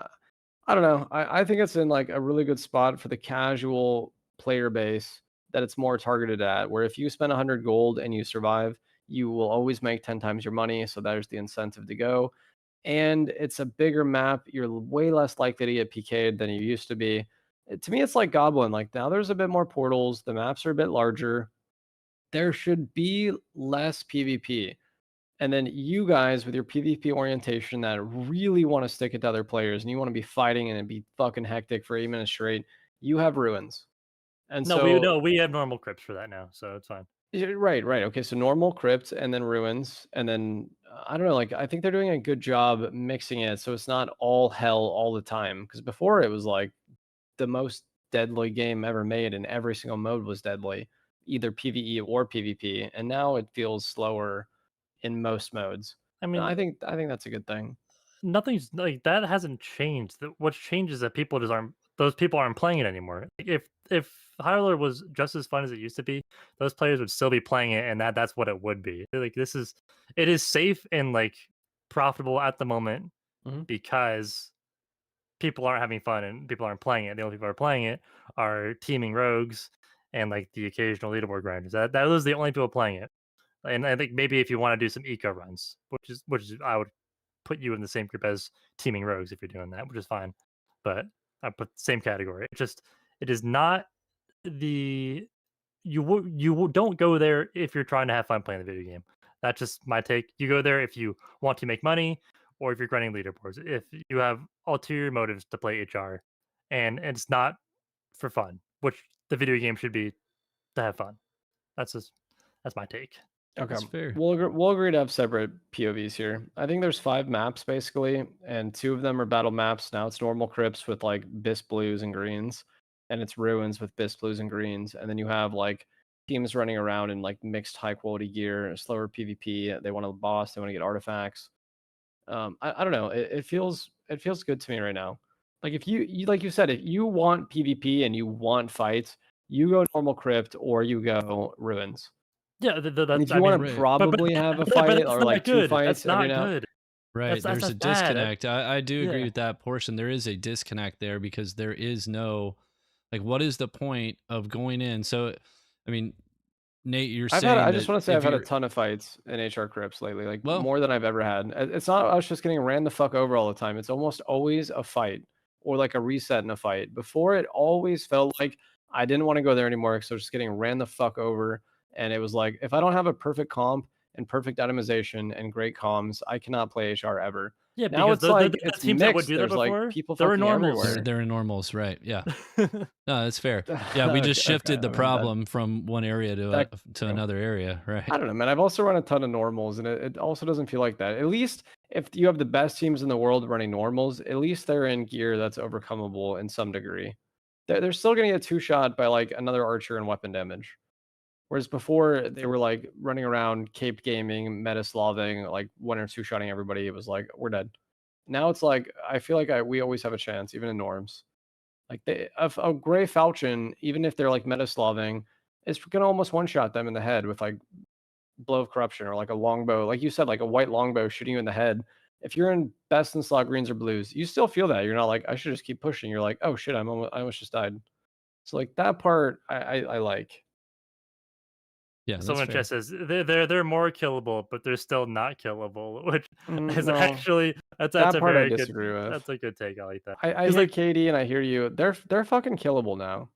I don't know. I think it's in like a really good spot for the casual player base that it's more targeted at, where if you spend 100 gold and you survive, you will always make 10 times your money. So there's the incentive to go. And it's a bigger map. You're way less likely to get PK'd than you used to be. To me, it's like Goblin. Like now there's a bit more portals. The maps are a bit larger. There should be less PvP. And then you guys with your PvP orientation that really want to stick it to other players and you want to be fighting and it be fucking hectic for 8 minutes straight, you have ruins. And so we have normal crypts for that now, so it's fine. right. Okay, so normal crypt and then ruins, and then I don't know. Like I think they're doing a good job mixing it so it's not all hell all the time. Because before it was like the most deadly game ever made, and every single mode was deadly, either PVE or PvP. And now it feels slower in most modes. I And mean, I think that's a good thing. nothing's like that hasn't changed. What's changed is that people just aren't those people aren't playing it anymore. Like, if Hyrule was just as fun as it used to be, those players would still be playing it, and that's what it would be. Like it is safe and like profitable at the moment Mhm. because people aren't having fun and people aren't playing it. The only people who are playing it are teaming rogues and like the occasional leaderboard grinders. Those are the only people playing it. And I think maybe if you want to do some eco runs, which is I would put you in the same group as teaming rogues if you're doing that, which is fine. But I put the same category. It is not the don't go there if you're trying to have fun playing the video game. That's just my take. You go there if you want to make money or if you're grinding leaderboards. If you have ulterior motives to play HR and it's not for fun, which the video game should be to have fun. That's my take. Okay. That's fair. We'll agree to have separate POVs here. I think there's 5 maps basically, and 2 of them are battle maps. Now it's normal crypts with like bisque blues and greens, and it's ruins with bisque blues and greens. And then you have like teams running around in like mixed high quality gear, slower PvP. They want a boss, they want to get artifacts. I don't know. It feels good to me right now. Like if you like you said, if you want PvP and you want fights, you go normal crypt or you go ruins. Yeah, And that's if I you want mean, to Right. probably have a but fight that's or not like 2 good. fights That's every not now. good. Right. That's There's a bad. disconnect. I do agree Yeah. with that portion. There is a disconnect there because there is no, like, what is the point of going in? So, I mean, Nate, you're saying I just that want to say I've if had a you're, ton of fights in HR Crips lately, like well, more than I've ever had. It's not us just getting ran the fuck over all the time. It's almost always a fight or like a reset in a fight. Before it always felt like I didn't want to go there anymore because I was just getting ran the fuck over. And it was like if I don't have a perfect comp and perfect itemization and great comms, I cannot play HR ever. Yeah, Now because it's like the it's teams that would mixed. do that There's like before, people there were fucking normals. everywhere. they're in normals, right? Yeah. No, that's fair. Yeah, we just Okay, shifted the I mean, problem from one area that to another area, right? I don't know, man. I've also run a ton of normals, and it also doesn't feel like that. At least if you have the best teams in the world running normals, at least they're in gear that's overcomable in some degree. They're still going to get 2-shot by like another archer and weapon damage. Whereas before they were like running around cape gaming, meta slaving, like 1 or 2-shotting everybody. It was like we're dead. Now it's like I feel like we always have a chance, even in norms. Like a gray falchion, even if they're like meta slaving, is gonna almost 1-shot them in the head with like blow of corruption or like a longbow, like you said, like a white longbow shooting you in the head. If you're in best in slot greens or blues, you still feel that. You're not like I should just keep pushing. You're like, oh shit, I almost just died. So like that part I like. Yeah, that's Someone fair. just says they're more killable, but they're still not killable, which is No, actually that's that a part I very good disagree with. that's a good take. I like that. I 'Cause, hear like Katie and I hear you. They're fucking killable now.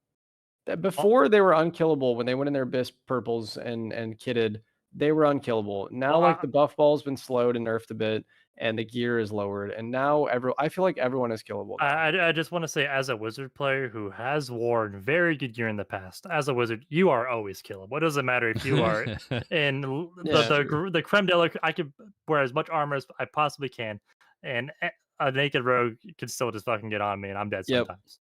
Before they were unkillable when they went in their Bisp purples and kitted, they were unkillable. Now well, like the buff ball's been slowed and nerfed a bit and the gear is lowered and now I feel like everyone is killable now. I just want to say, as a wizard player who has worn very good gear in the past, as a wizard, you are always killable. It doesn't matter if you are in Yeah, true. the creme de la. I can wear as much armor as I possibly can, and a naked rogue can still just fucking get on me, and I'm dead Yep. sometimes.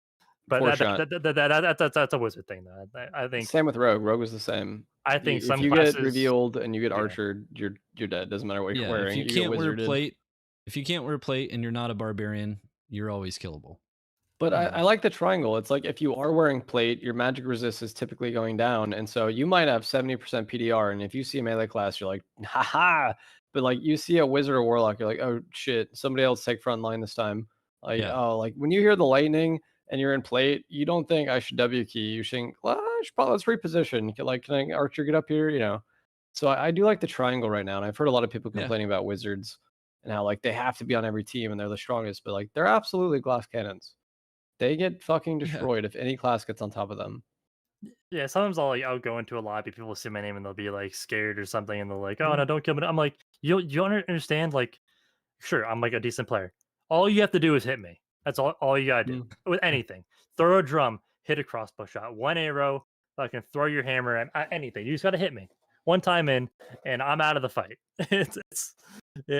But 4-shot. that's a wizard thing, though. I think Same with Rogue. Rogue was the same. If some you get classes. revealed and you get Yeah. archered, you're dead. Doesn't matter what you're Yeah, if wearing. you You get can't wear wizarded. plate, if you can't wear plate and you're not a barbarian, you're always killable. But I like the triangle. It's like if you are wearing plate, your magic resist is typically going down. And so you might have 70% PDR. And if you see a melee class, you're like, haha. But like you see a wizard or warlock, you're like, oh shit, somebody else take front line this time. Like, Yeah. oh, like when you hear the lightning and you're in plate, you don't think I should W key. You think, well, let's reposition. Can Archer get up here? So I do like the triangle right now, and I've heard a lot of people Yeah. complaining about wizards and how like they have to be on every team and they're the strongest, but like they're absolutely glass cannons. They get fucking destroyed if any class gets on top of them. Yeah, sometimes I'll go into a lobby, people will see my name and they'll be like scared or something, and they're like, "Oh Mhm. no, don't kill me." I'm like, you don't understand. Like, sure, I'm like a decent player. All you have to do is hit me. That's all you gotta do with anything. Throw a drum, hit a crossbow shot, one arrow, fucking throw your hammer at anything. You just gotta hit me one time in, and I'm out of the fight.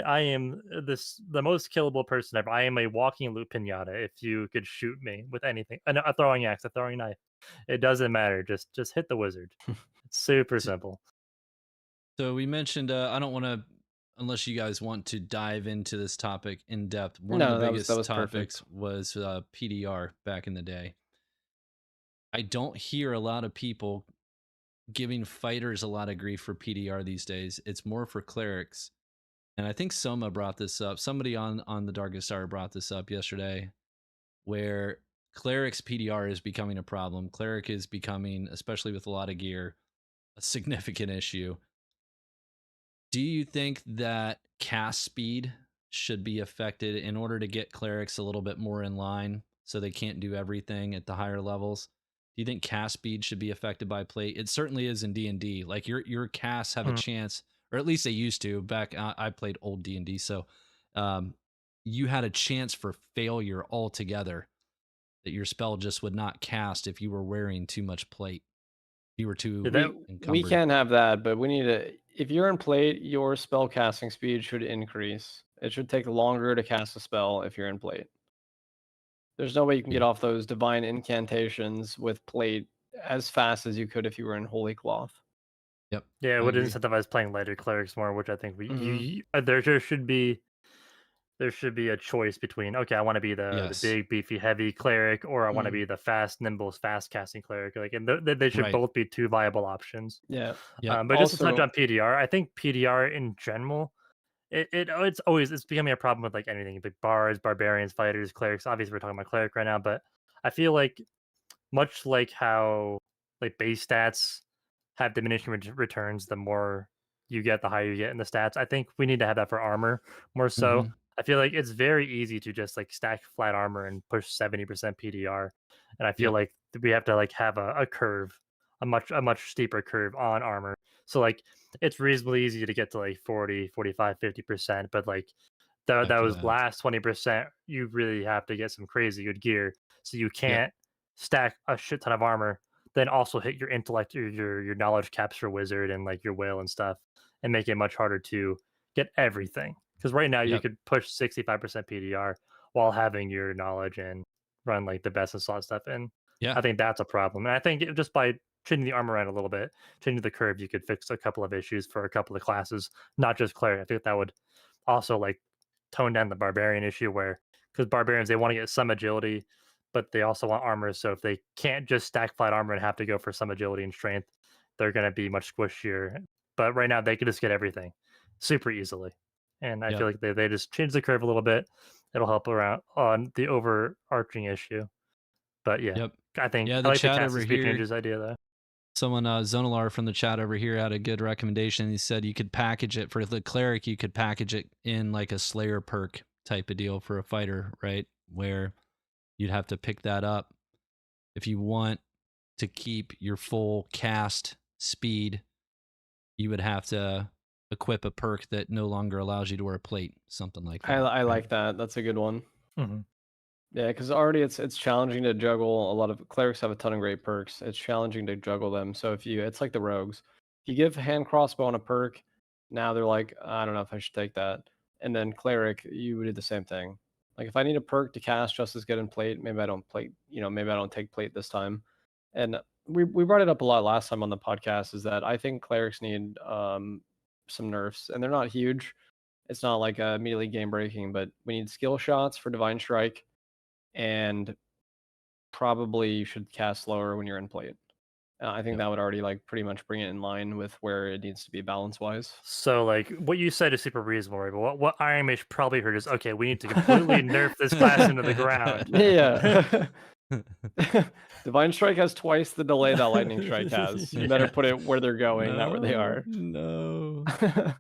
I am the most killable person ever. I am a walking loot pinata. If you could shoot me with anything, a throwing axe, a throwing knife, it doesn't matter. Just hit the wizard. It's super simple. So we mentioned, I don't want to, unless you guys want to dive into this topic in depth. One No, of the that biggest was topics perfect. was PDR back in the day. I don't hear a lot of people giving fighters a lot of grief for PDR these days. It's more for clerics. And I think Soma brought this up. Somebody on the Darkest Hour brought this up yesterday, where cleric's PDR is becoming a problem. Cleric is becoming, especially with a lot of gear, a significant issue. Do you think that cast speed should be affected in order to get clerics a little bit more in line so they can't do everything at the higher levels? Do you think cast speed should be affected by plate? It certainly is in D&D. Like your casts have a chance, or at least they used to. Back I played old D&D, so you had a chance for failure altogether, that your spell just would not cast if you were wearing too much plate. If you were too encumbered. We can't have that, but we need to. If you're in plate, your spell casting speed should increase. It should take longer to cast a spell if you're in plate. There's no way you can get off those divine incantations with plate as fast as you could if you were in Holy Cloth. Yep. Yeah, it I would agree. incentivize playing lighter clerics more, which I think there should be a choice between, okay, I want to be the Yes. big, beefy, heavy cleric, or I want to be the fast, nimble, fast casting cleric. Like, and they should Right. both be two viable options. Yeah. Yep. But just to touch Also- on PDR, I think PDR in general, it's becoming a problem with like anything, like bards, barbarians, fighters, clerics. Obviously, we're talking about cleric right now, but I feel like much like how like base stats have diminishing returns, the more you get, the higher you get in the stats. I think we need to have that for armor more so. Mhm. I feel like it's very easy to just like stack flat armor and push 70% PDR, and I feel Yep. like we have to like have a curve, a much steeper curve on armor. So like it's reasonably easy to get to like 40, 45, 50%, but like that After was that. last 20%, you really have to get some crazy good gear. So you can't stack a shit ton of armor, then also hit your intellect or your knowledge caps for wizard and like your whale and stuff, and make it much harder to get everything. Because right now you could push 65% PDR while having your knowledge and run like the best and slot stuff in. Yeah. I think that's a problem. And I think just by changing the armor around a little bit, changing the curve, you could fix a couple of issues for a couple of classes, not just cleric. I think that would also like tone down the barbarian issue, where because barbarians, they want to get some agility, but they also want armor. So if they can't just stack flat armor and have to go for some agility and strength, they're going to be much squishier. But right now they can just get everything super easily. And I feel like they just change the curve a little bit. It'll help around on the overarching issue. But yeah, I think Yeah, I the like the chat casting over speed here. changes idea though. Someone, Zonalar from the chat over here, had a good recommendation. He said you could package it for the cleric. You could package it in like a Slayer perk type of deal for a fighter, right? Where you'd have to pick that up if you want to keep your full cast speed. You would have to equip a perk that no longer allows you to wear a plate, something like that. I like that. That's a good one. Mm-hmm. Yeah, because already it's challenging to juggle. A lot of clerics have a ton of great perks. It's challenging to juggle them. So it's like the rogues. If you give hand crossbow on a perk, now they're like, I don't know if I should take that. And then cleric, you would do the same thing. Like if I need a perk to cast just as good in plate, maybe I don't plate. Maybe I don't take plate this time. And we brought it up a lot last time on the podcast. Is that I think clerics need some nerfs, and they're not huge. It's not like immediately game breaking, but we need skill shots for divine strike. And probably you should cast slower when you're in plate. I think that would already like pretty much bring it in line with where it needs to be balance wise. So like what you said is super reasonable, right? But what Iron Mage probably heard is, okay, we need to completely nerf this class into the ground. Yeah. Divine Strike has twice the delay that Lightning Strike has. You better Yeah. put it where they're going, not where they are. No. Uh,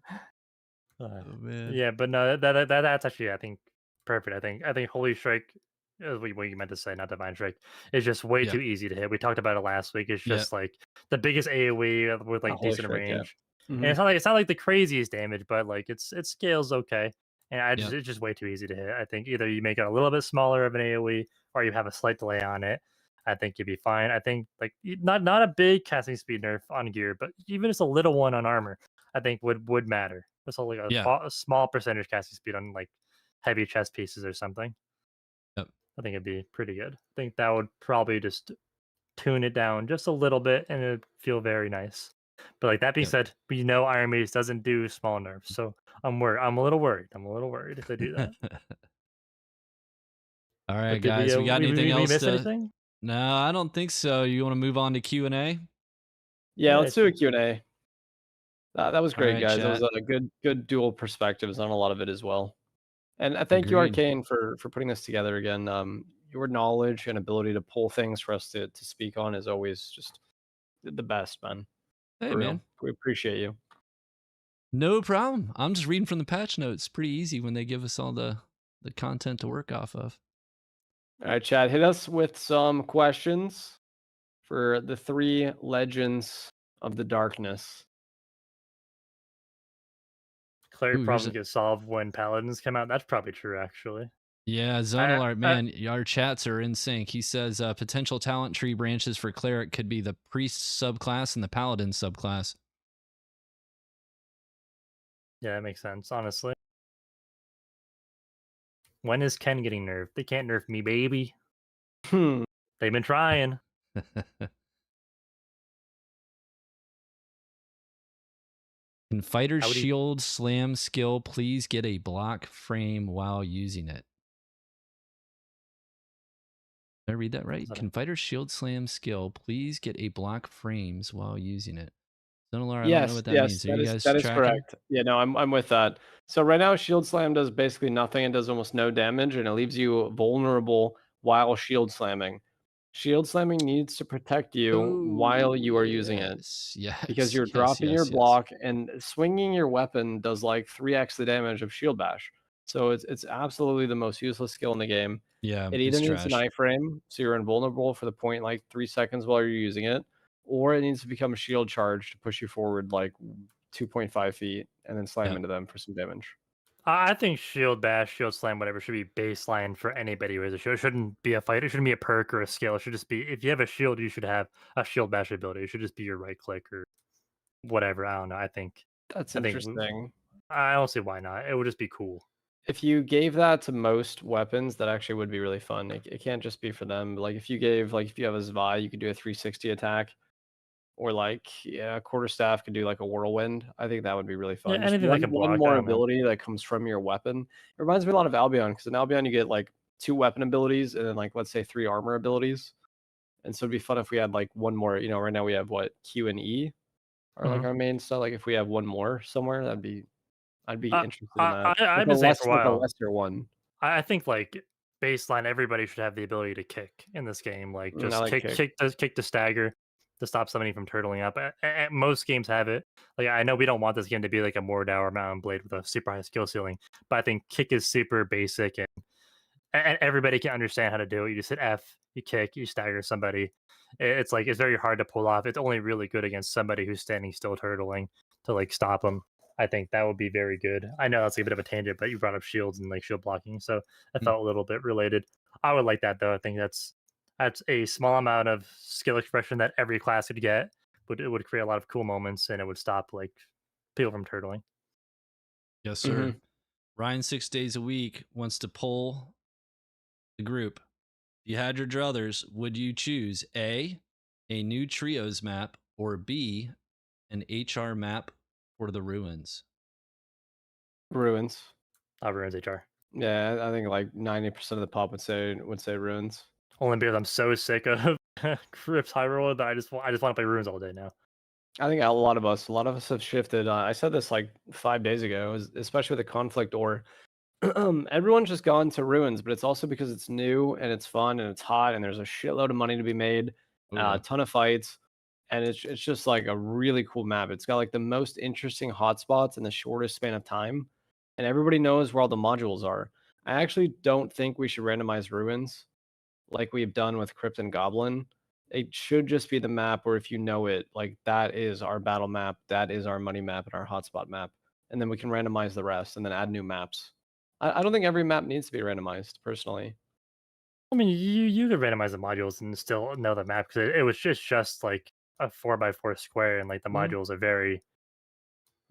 Oh man. yeah, but no, that's actually I think perfect. I think Holy Strike, what you meant to say, not Divine Strike, is just way Yeah. too easy to hit. We talked about it last week. It's Yeah. just like the biggest AOE with like Holy decent Strike, yeah. range, Mhm. and it's not like the craziest damage, but like it scales okay. And Yeah. it's just way too easy to hit. I think either you make it a little bit smaller of an AOE or you have a slight delay on it. I think you'd be fine. I think like not a big casting speed nerf on gear, but even just a little one on armor, I think would matter. Just like Yeah. a small percentage casting speed on like heavy chest pieces or something. Yep. I think it'd be pretty good. I think that would probably just tune it down just a little bit and it'd feel very nice. But like that being Yep. said, we know Iron Mace doesn't do small nerfs, so I'm worried. I'm a little worried. I'm a little worried if they do that. All But right, did guys. We got anything we else miss to? anything? No, I don't think so. You want to move on to Q&A? Yeah, let's do a it's- Q&A. That was All great, right, guys. That chat. was a good dual perspectives on a lot of it as well. And thank you, Agreed. Arcane, for putting this together again. Your knowledge and ability to pull things for us to speak on is always just the best, man. Hey, For real. man. We appreciate you. No problem. I'm just reading from the patch notes. Pretty easy when they give us all the content to work off of. All right, Chad, hit us with some questions for the 3 legends of the darkness. Cleric Ooh, problems get solved when paladins come out. That's probably true, actually. Yeah, I- Zonal Art, I- man, our chats are in sync. He says potential talent tree branches for cleric could be the priest subclass and the paladin subclass. Yeah, that makes sense, honestly. When is Ken getting nerfed? They can't nerf me, baby. Hmm. They've been trying. Can fighter's How would he- shield slam skill please get a block frame while using it? Did I read that right? that? Can fighter's shield slam skill please get a block frames while using it? Zonalar, I don't know Yes, what that yes, means. Are you guys that is tracking? correct. Yeah, no, I'm with that. So right now, Shield Slam does basically nothing. It does almost no damage, and it leaves you vulnerable while Shield Slamming. Shield Slamming needs to protect you while you are using it, Yes, because you're yes, dropping your yes. block, and swinging your weapon does like 3x the damage of Shield Bash. So it's absolutely the most useless skill in the game. Yeah, It either it's needs an trash. iframe, so you're invulnerable for the point like 3 seconds while you're using it, or it needs to become a shield charge to push you forward like 2.5 feet and then slam Yeah. into them for some damage. I think shield bash, shield slam, whatever should be baseline for anybody who has a shield. It shouldn't be a fight. It shouldn't be a perk or a skill. It should just be if you have a shield, you should have a shield bash ability. It should just be your right click or whatever. I don't know. That's I think interesting. I don't see why not. It would just be cool. If you gave that to most weapons, that actually would be really fun. It can't just be for them. Like if you have a Zvi, you could do a 360 attack. Or like, yeah, quarterstaff could do like a whirlwind. I think that would be really fun. Yeah, Just anything like a one block. more I don't know. ability that comes from your weapon. It reminds me a lot of Albion, because in Albion you get like 2 weapon abilities and then like let's say 3 armor abilities. And so it'd be fun if we had like one more. Right now we have what, Q and E are like Mhm. our main stuff. Like if we have one more somewhere, I'd be interested in that. I've been saying for a Like a while. lesser one. I think like baseline, everybody should have the ability to kick in this game. Like I just like kick to stagger to stop somebody from turtling up. Most games have it. Like I know we don't want this game to be like a Mordau or Mountain Blade with a super high skill ceiling, but I think kick is super basic and everybody can understand how to do it. You just hit F, you kick, you stagger somebody. It's like it's very hard to pull off. It's only really good against somebody who's standing still turtling to like stop them. I think that would be very good. I know that's a bit of a tangent, but you brought up shields and like shield blocking, so I felt a little bit related. I would like that though. I think that's a small amount of skill expression that every class could get, but it would create a lot of cool moments and it would stop like people from turtling. Yes, sir. Ryan 6 days a week wants to pull the group. If you had your druthers, would you choose A, a new trios map, or B, an HR map for the ruins? Ruins. Ruins HR. Yeah, I think like 90% of the pop would say ruins. Only because I'm so sick of Crypt Hyrule that I just want to play ruins all day now. I think a lot of us have shifted. I said this like 5 days ago, especially with the conflict or everyone's just gone to ruins, but it's also because it's new and it's fun and it's hot and there's a shitload of money to be made, a Ooh. ton of fights, and it's just like a really cool map. It's got like the most interesting hotspots in the shortest span of time, and everybody knows where all the modules are. I actually don't think we should randomize ruins like we've done with Crypt and Goblin. It should just be the map where if you know it, like that is our battle map, that is our money map and our hotspot map, and then we can randomize the rest and then add new maps. I don't think every map needs to be randomized, personally. I mean, you could randomize the modules and still know the map because it was just like a 4x4 square, and like the Mhm. modules are very.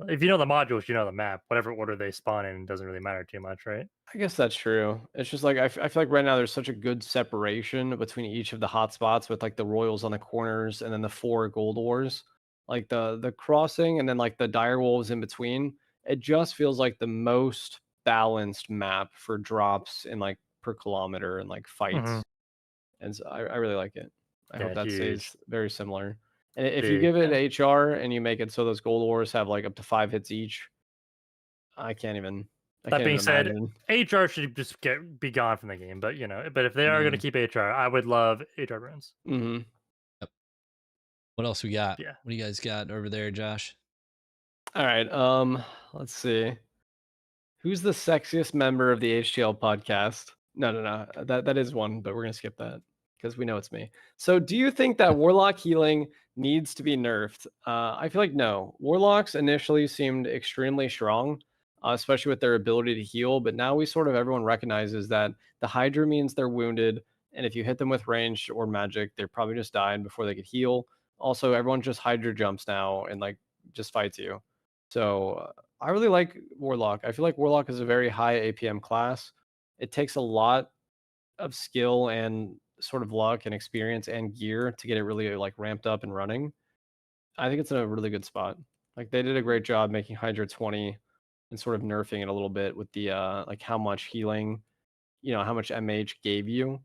If you know the modules, you know the map. Whatever order they spawn in doesn't really matter too much, right? I guess that's true. It's just like I feel like right now there's such a good separation between each of the hotspots with like the royals on the corners and then the 4 gold wars, like the crossing and then like the dire wolves in between. It just feels like the most balanced map for drops in like per kilometer and like Hmm. fights. And so I really like it. I hope Yeah, that huge, stays very similar. And if you big. give it Yeah. HR and you make it so those gold wars have like up to 5 hits each, I can't even I That can't even being said, imagine. HR should just be gone from the game. But but if they are going to Mm, keep HR, I would love HR runes. Mhm. yep. What else we got? Yeah. What do you guys got over there, Josh? All right. Let's see. Who's the sexiest member of the HTL podcast? No, no, no. That is one, but we're gonna skip that because we know it's me. So, do you think that Warlock healing needs to be nerfed? I feel like no. Warlocks initially seemed extremely strong, especially with their ability to heal. But now we sort of everyone recognizes that the Hydra means they're wounded, and if you hit them with ranged or magic, they're probably just died before they could heal. Also, everyone just Hydra jumps now and like just fights you. So I really like Warlock. I feel like Warlock is a very high APM class. It takes a lot of skill and sort of luck and experience and gear to get it really like ramped up and running. I think it's in a really good spot. Like they did a great job making Hydra 20 and sort of nerfing it a little bit with the like how much healing, how much MH gave you.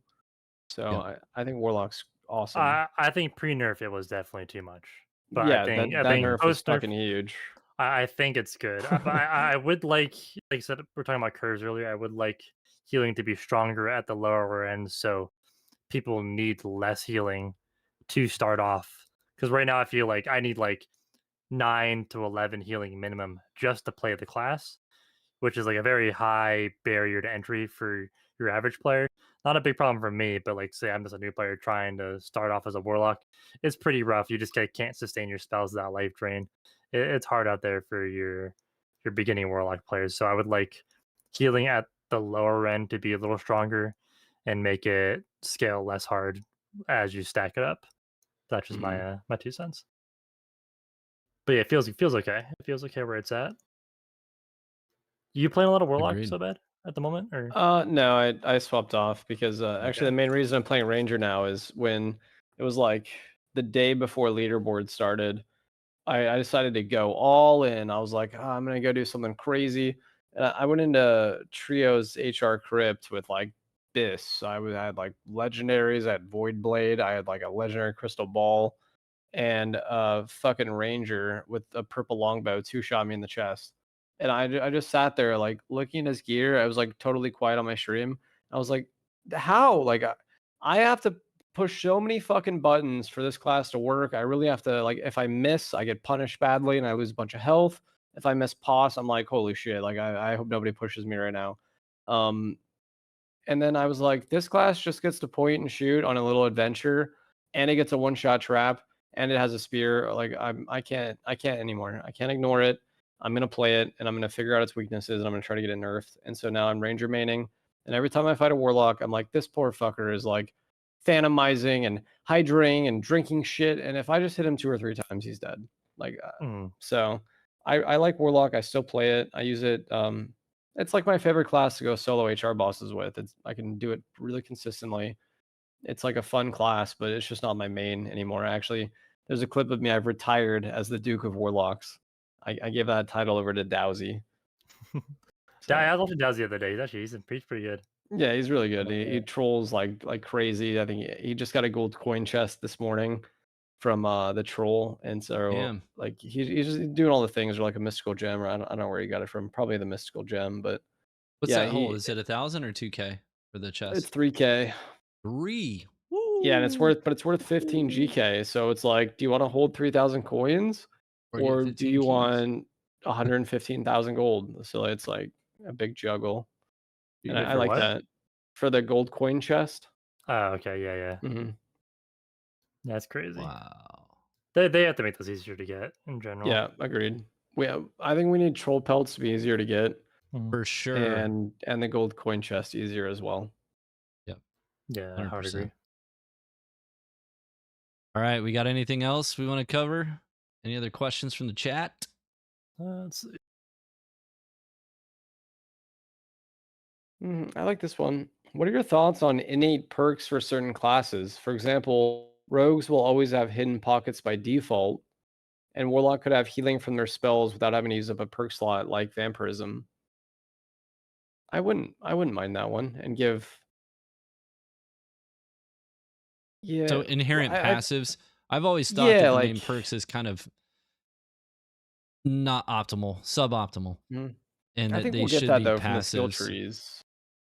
So Yep. I think Warlock's awesome. I think pre nerf it was definitely too much, but Yeah, I that think nerf is post nerf fucking huge. I think it's good. But I would like I said, we're talking about curves earlier. I would like healing to be stronger at the lower end, so people need less healing to start off. Because right now I feel like I need like 9 to 11 healing minimum just to play the class, which is like a very high barrier to entry for your average player. Not a big problem for me, but like say I'm just a new player trying to start off as a warlock, it's pretty rough. You just can't sustain your spells without life drain. It's hard out there for your beginning warlock players. So I would like healing at the lower end to be a little stronger and make it scale less hard as you stack it up. That's just Mm, my 2 cents. But yeah, it feels okay. It feels okay where it's at. You playing a lot of warlock agreed. so bad at the moment, or No, I swapped off because actually okay? the main reason I'm playing Ranger now is when it was like the day before Leaderboard started, I decided to go all in. I was like, I'm gonna go do something crazy. And I went into Trio's HR Crypt with like this. I had like legendaries, I had Void Blade, I had like a legendary crystal ball, and fucking Ranger with a purple longbow two-shot me in the chest. And I just sat there like looking at his gear. I was like totally quiet on my stream. I was like, how? Like I have to push so many fucking buttons for this class to work. I really have to like if I miss, I get punished badly and I lose a bunch of health. If I miss pause, I'm like, holy shit, like I hope nobody pushes me right now. Um and then I was like, this class just gets to point and shoot on a little adventure, and it gets a one-shot trap, and it has a spear. Like I can't anymore. I can't ignore it. I'm gonna play it, and I'm gonna figure out its weaknesses, and I'm gonna try to get it nerfed. And so now I'm ranger maining, and every time I fight a warlock, I'm like, this poor fucker is like phantomizing and hydraing and drinking shit, and if I just hit him 2 or 3 times, he's dead. Like Mm. so, I like warlock. I still play it. I use it. It's like my favorite class to go solo HR bosses with. I can do it really consistently. It's like a fun class, but it's just not my main anymore. Actually, there's a clip of me. I've retired as the Duke of Warlocks. I gave that title over to Dowsy. Yeah, So I watched Daz the other day. He's pretty good. yeah, he's really good. He Yeah. trolls like crazy. I think he just got a gold coin chest this morning from the troll, and so Damn. like he's just doing all the things or like a mystical gem. Or I don't know where he got it from. Probably the mystical gem, but What's Yeah, that hold? Is it 1,000 or 2K for the it's chest? 3K. 3. Yeah, and it's Woo! worth 15 GK. So it's like, do you want to hold 3,000 coins, Or get or do 15 you keys. want 115,000 gold? So it's like a big juggle, You and get I for like what? that for the gold coin chest. Oh, okay, yeah. Hmm. That's crazy. Wow. They have to make this easier to get in general. Yeah, agreed. I think we need troll pelts to be easier to get, Mhm. For sure. and the gold coin chest easier as well. Yep. Yeah, I would 100%. agree. All right. We got anything else we want to cover? Any other questions from the chat? Let's see. I like this one. What are your thoughts on innate perks for certain classes? For example, rogues will always have hidden pockets by default, and warlock could have healing from their spells without having to use up a perk slot like vampirism. I wouldn't mind that one and give. Yeah. So well, inherent I passives. I've always thought yeah, that the like main perks is kind of not optimal, suboptimal, Mhm. and I that think they we'll get should that be though from the skill passives. trees.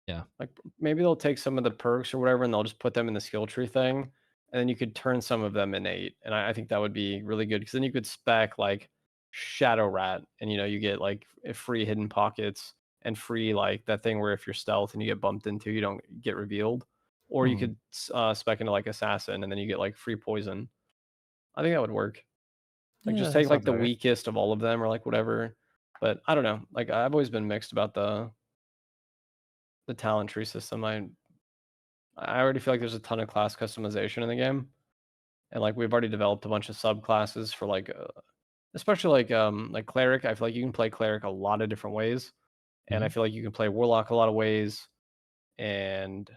Yeah. Like maybe they'll take some of the perks or whatever and they'll just put them in the skill tree thing. And then you could turn some of them innate. And I think that would be really good because then you could spec like Shadow Rat and you get like free hidden pockets and free like that thing where if you're stealth and you get bumped into, you don't get revealed. Or you could spec into like Assassin and then you get like free poison. I think that would work. Like Yeah, just that take like sounds the alright. weakest of all of them or like whatever. But I don't know. Like I've always been mixed about the talent tree system. I already feel like there's a ton of class customization in the game, and like we've already developed a bunch of subclasses for like, especially like cleric. I feel like you can play cleric a lot of different ways, and I Mhm. feel like you can play warlock a lot of ways. And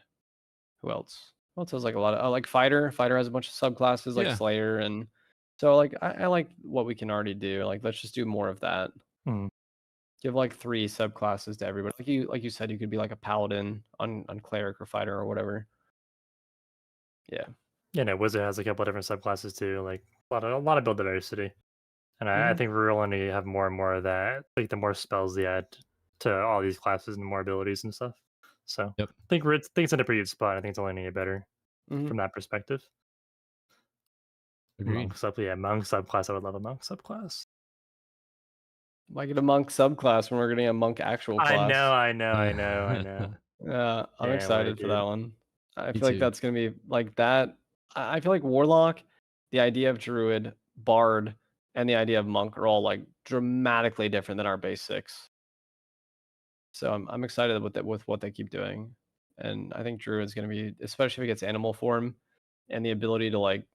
who else? Who else has like a lot of like fighter? Fighter has a bunch of subclasses like Yeah. slayer, and so like I like what we can already do. Like let's just do more of that. Mhm. Give like 3 subclasses to everybody. Like you said, you could be like a paladin on cleric or fighter or whatever. Yeah. Yeah, no, Wizard has a couple of different subclasses too, like a lot of build diversity. And I Mhm. think we're going to have more and more of that. Like the more spells they add to all these classes and more abilities and stuff. So Yep. I think it's in a pretty good spot. I think it's only going to get better Mhm. from that perspective. Agreed. Monk subclass. I would love a monk subclass. Might get a monk subclass when we're getting a monk actual I class. know. I'm Yeah, I'm Can't wait, excited for that dude. one. I Me feel like too. that's gonna be like that. I feel like warlock, the idea of druid, bard, and the idea of monk are all like dramatically different than our base 6. So I'm excited with what they keep doing, and I think druid's gonna be, especially if it gets animal form, and the ability to like,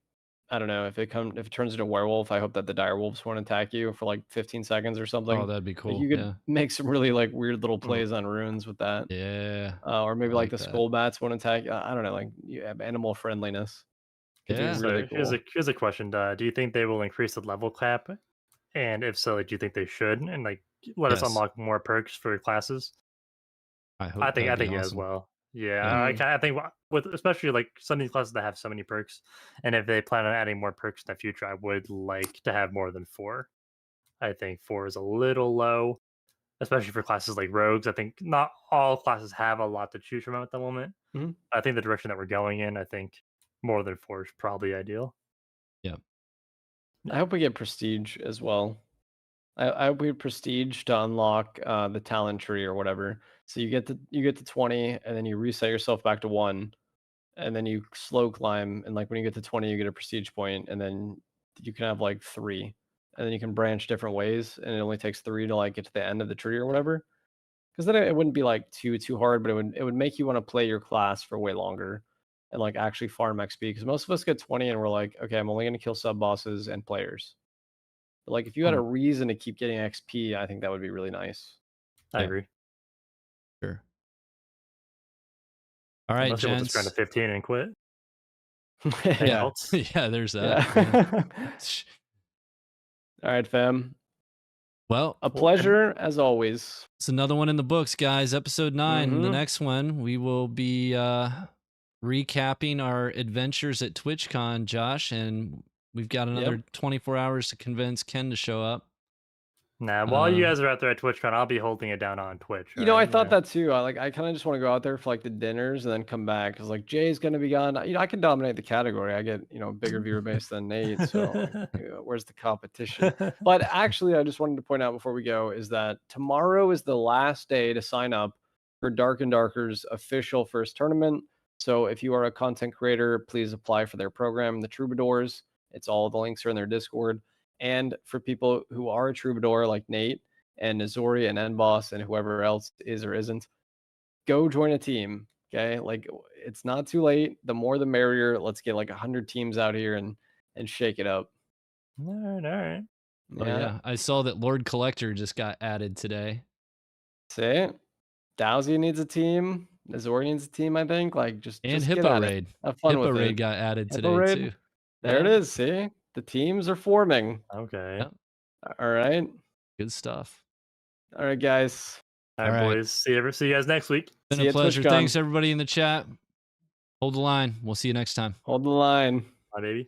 I don't know, if it turns into a werewolf, I hope that the dire wolves won't attack you for like 15 seconds or Oh, something. that'd be Like cool. you could Yeah. make some really like weird little Mhm. plays on runes with that. Yeah. Or maybe I like like the that. skull bats won't attack. I don't know, like you have animal friendliness could be Yeah. really So cool. here's a question. Do you think they will increase the level cap? And if so, like, do you think they should? And like, let us Yes. unlock more perks for classes. I I hope think that'd I be think yeah as awesome. well. Yeah, Yeah. I think with especially like some of these classes that have so many perks, and if they plan on adding more perks in the future, I would like to have more than 4. I think 4 is a little low, especially for classes like rogues. I think not all classes have a lot to choose from at the moment. Mhm. I think the direction that we're going in, I think more than 4 is probably ideal. Yeah. I hope we get prestige as well. I hope we prestige to unlock the talent tree or whatever. So you get to 20 and then you reset yourself back to 1 and then you slow climb, and like when you get to 20 you get a prestige point, and then you can have like 3, and then you can branch different ways, and it only takes 3 to like get to the end of the tree or whatever. Because then it wouldn't be like too hard, but it would make you want to play your class for way longer and like actually farm XP. Because most of us get 20 and we're like, okay, I'm only gonna kill sub bosses and players. But like if you had Hmm, a reason to keep getting XP, I think that would be really nice. I Yeah. agree. Sure. All right, Unless people just turn to gents. 15 and quit. That Yeah. helps. Yeah, there's that. Yeah. Yeah. All right, fam. Well, A Well, pleasure as always. it's another one in the books, guys. Episode 9. The Mm-hmm. next one, we will be recapping our adventures at TwitchCon, Josh, and we've got Yep. another 24 hours to convince Ken to show up. Nah, while you guys are out there at TwitchCon, I'll be holding it down on Twitch. You know, I right? thought that too. I kind of just want to go out there for like the dinners and then come back because like Jay's gonna be gone. You know, I can dominate the category. I get a bigger viewer base than Nate. So like, where's the competition? But actually, I just wanted to point out before we go is that tomorrow is the last day to sign up for Dark and Darker's official first tournament. So if you are a content creator, please apply for their program, the Troubadours. It's all the links are in their Discord. And for people who are a Troubadour like Nate and Nazori and Nboss and whoever else is or isn't, go join a team. Okay, like it's not too late. The more the merrier. Let's get like 100 teams out here and shake it up. All right. Oh yeah, I saw that Lord Collector just got added today. See, Dowsy needs a team. Nazori needs a team. I think like just And get Hippo at it. Raid. Have fun Hippo with Raid it. got added Hippo today Raid? too. There it is. See, the teams are forming. Okay. Yep. All right. Good stuff. All right, guys. All right, boys. See you guys next week. Been See you a at pleasure. TwitchCon. Thanks everybody in the chat. Hold the line. We'll see you next time. Hold the line. Bye, baby.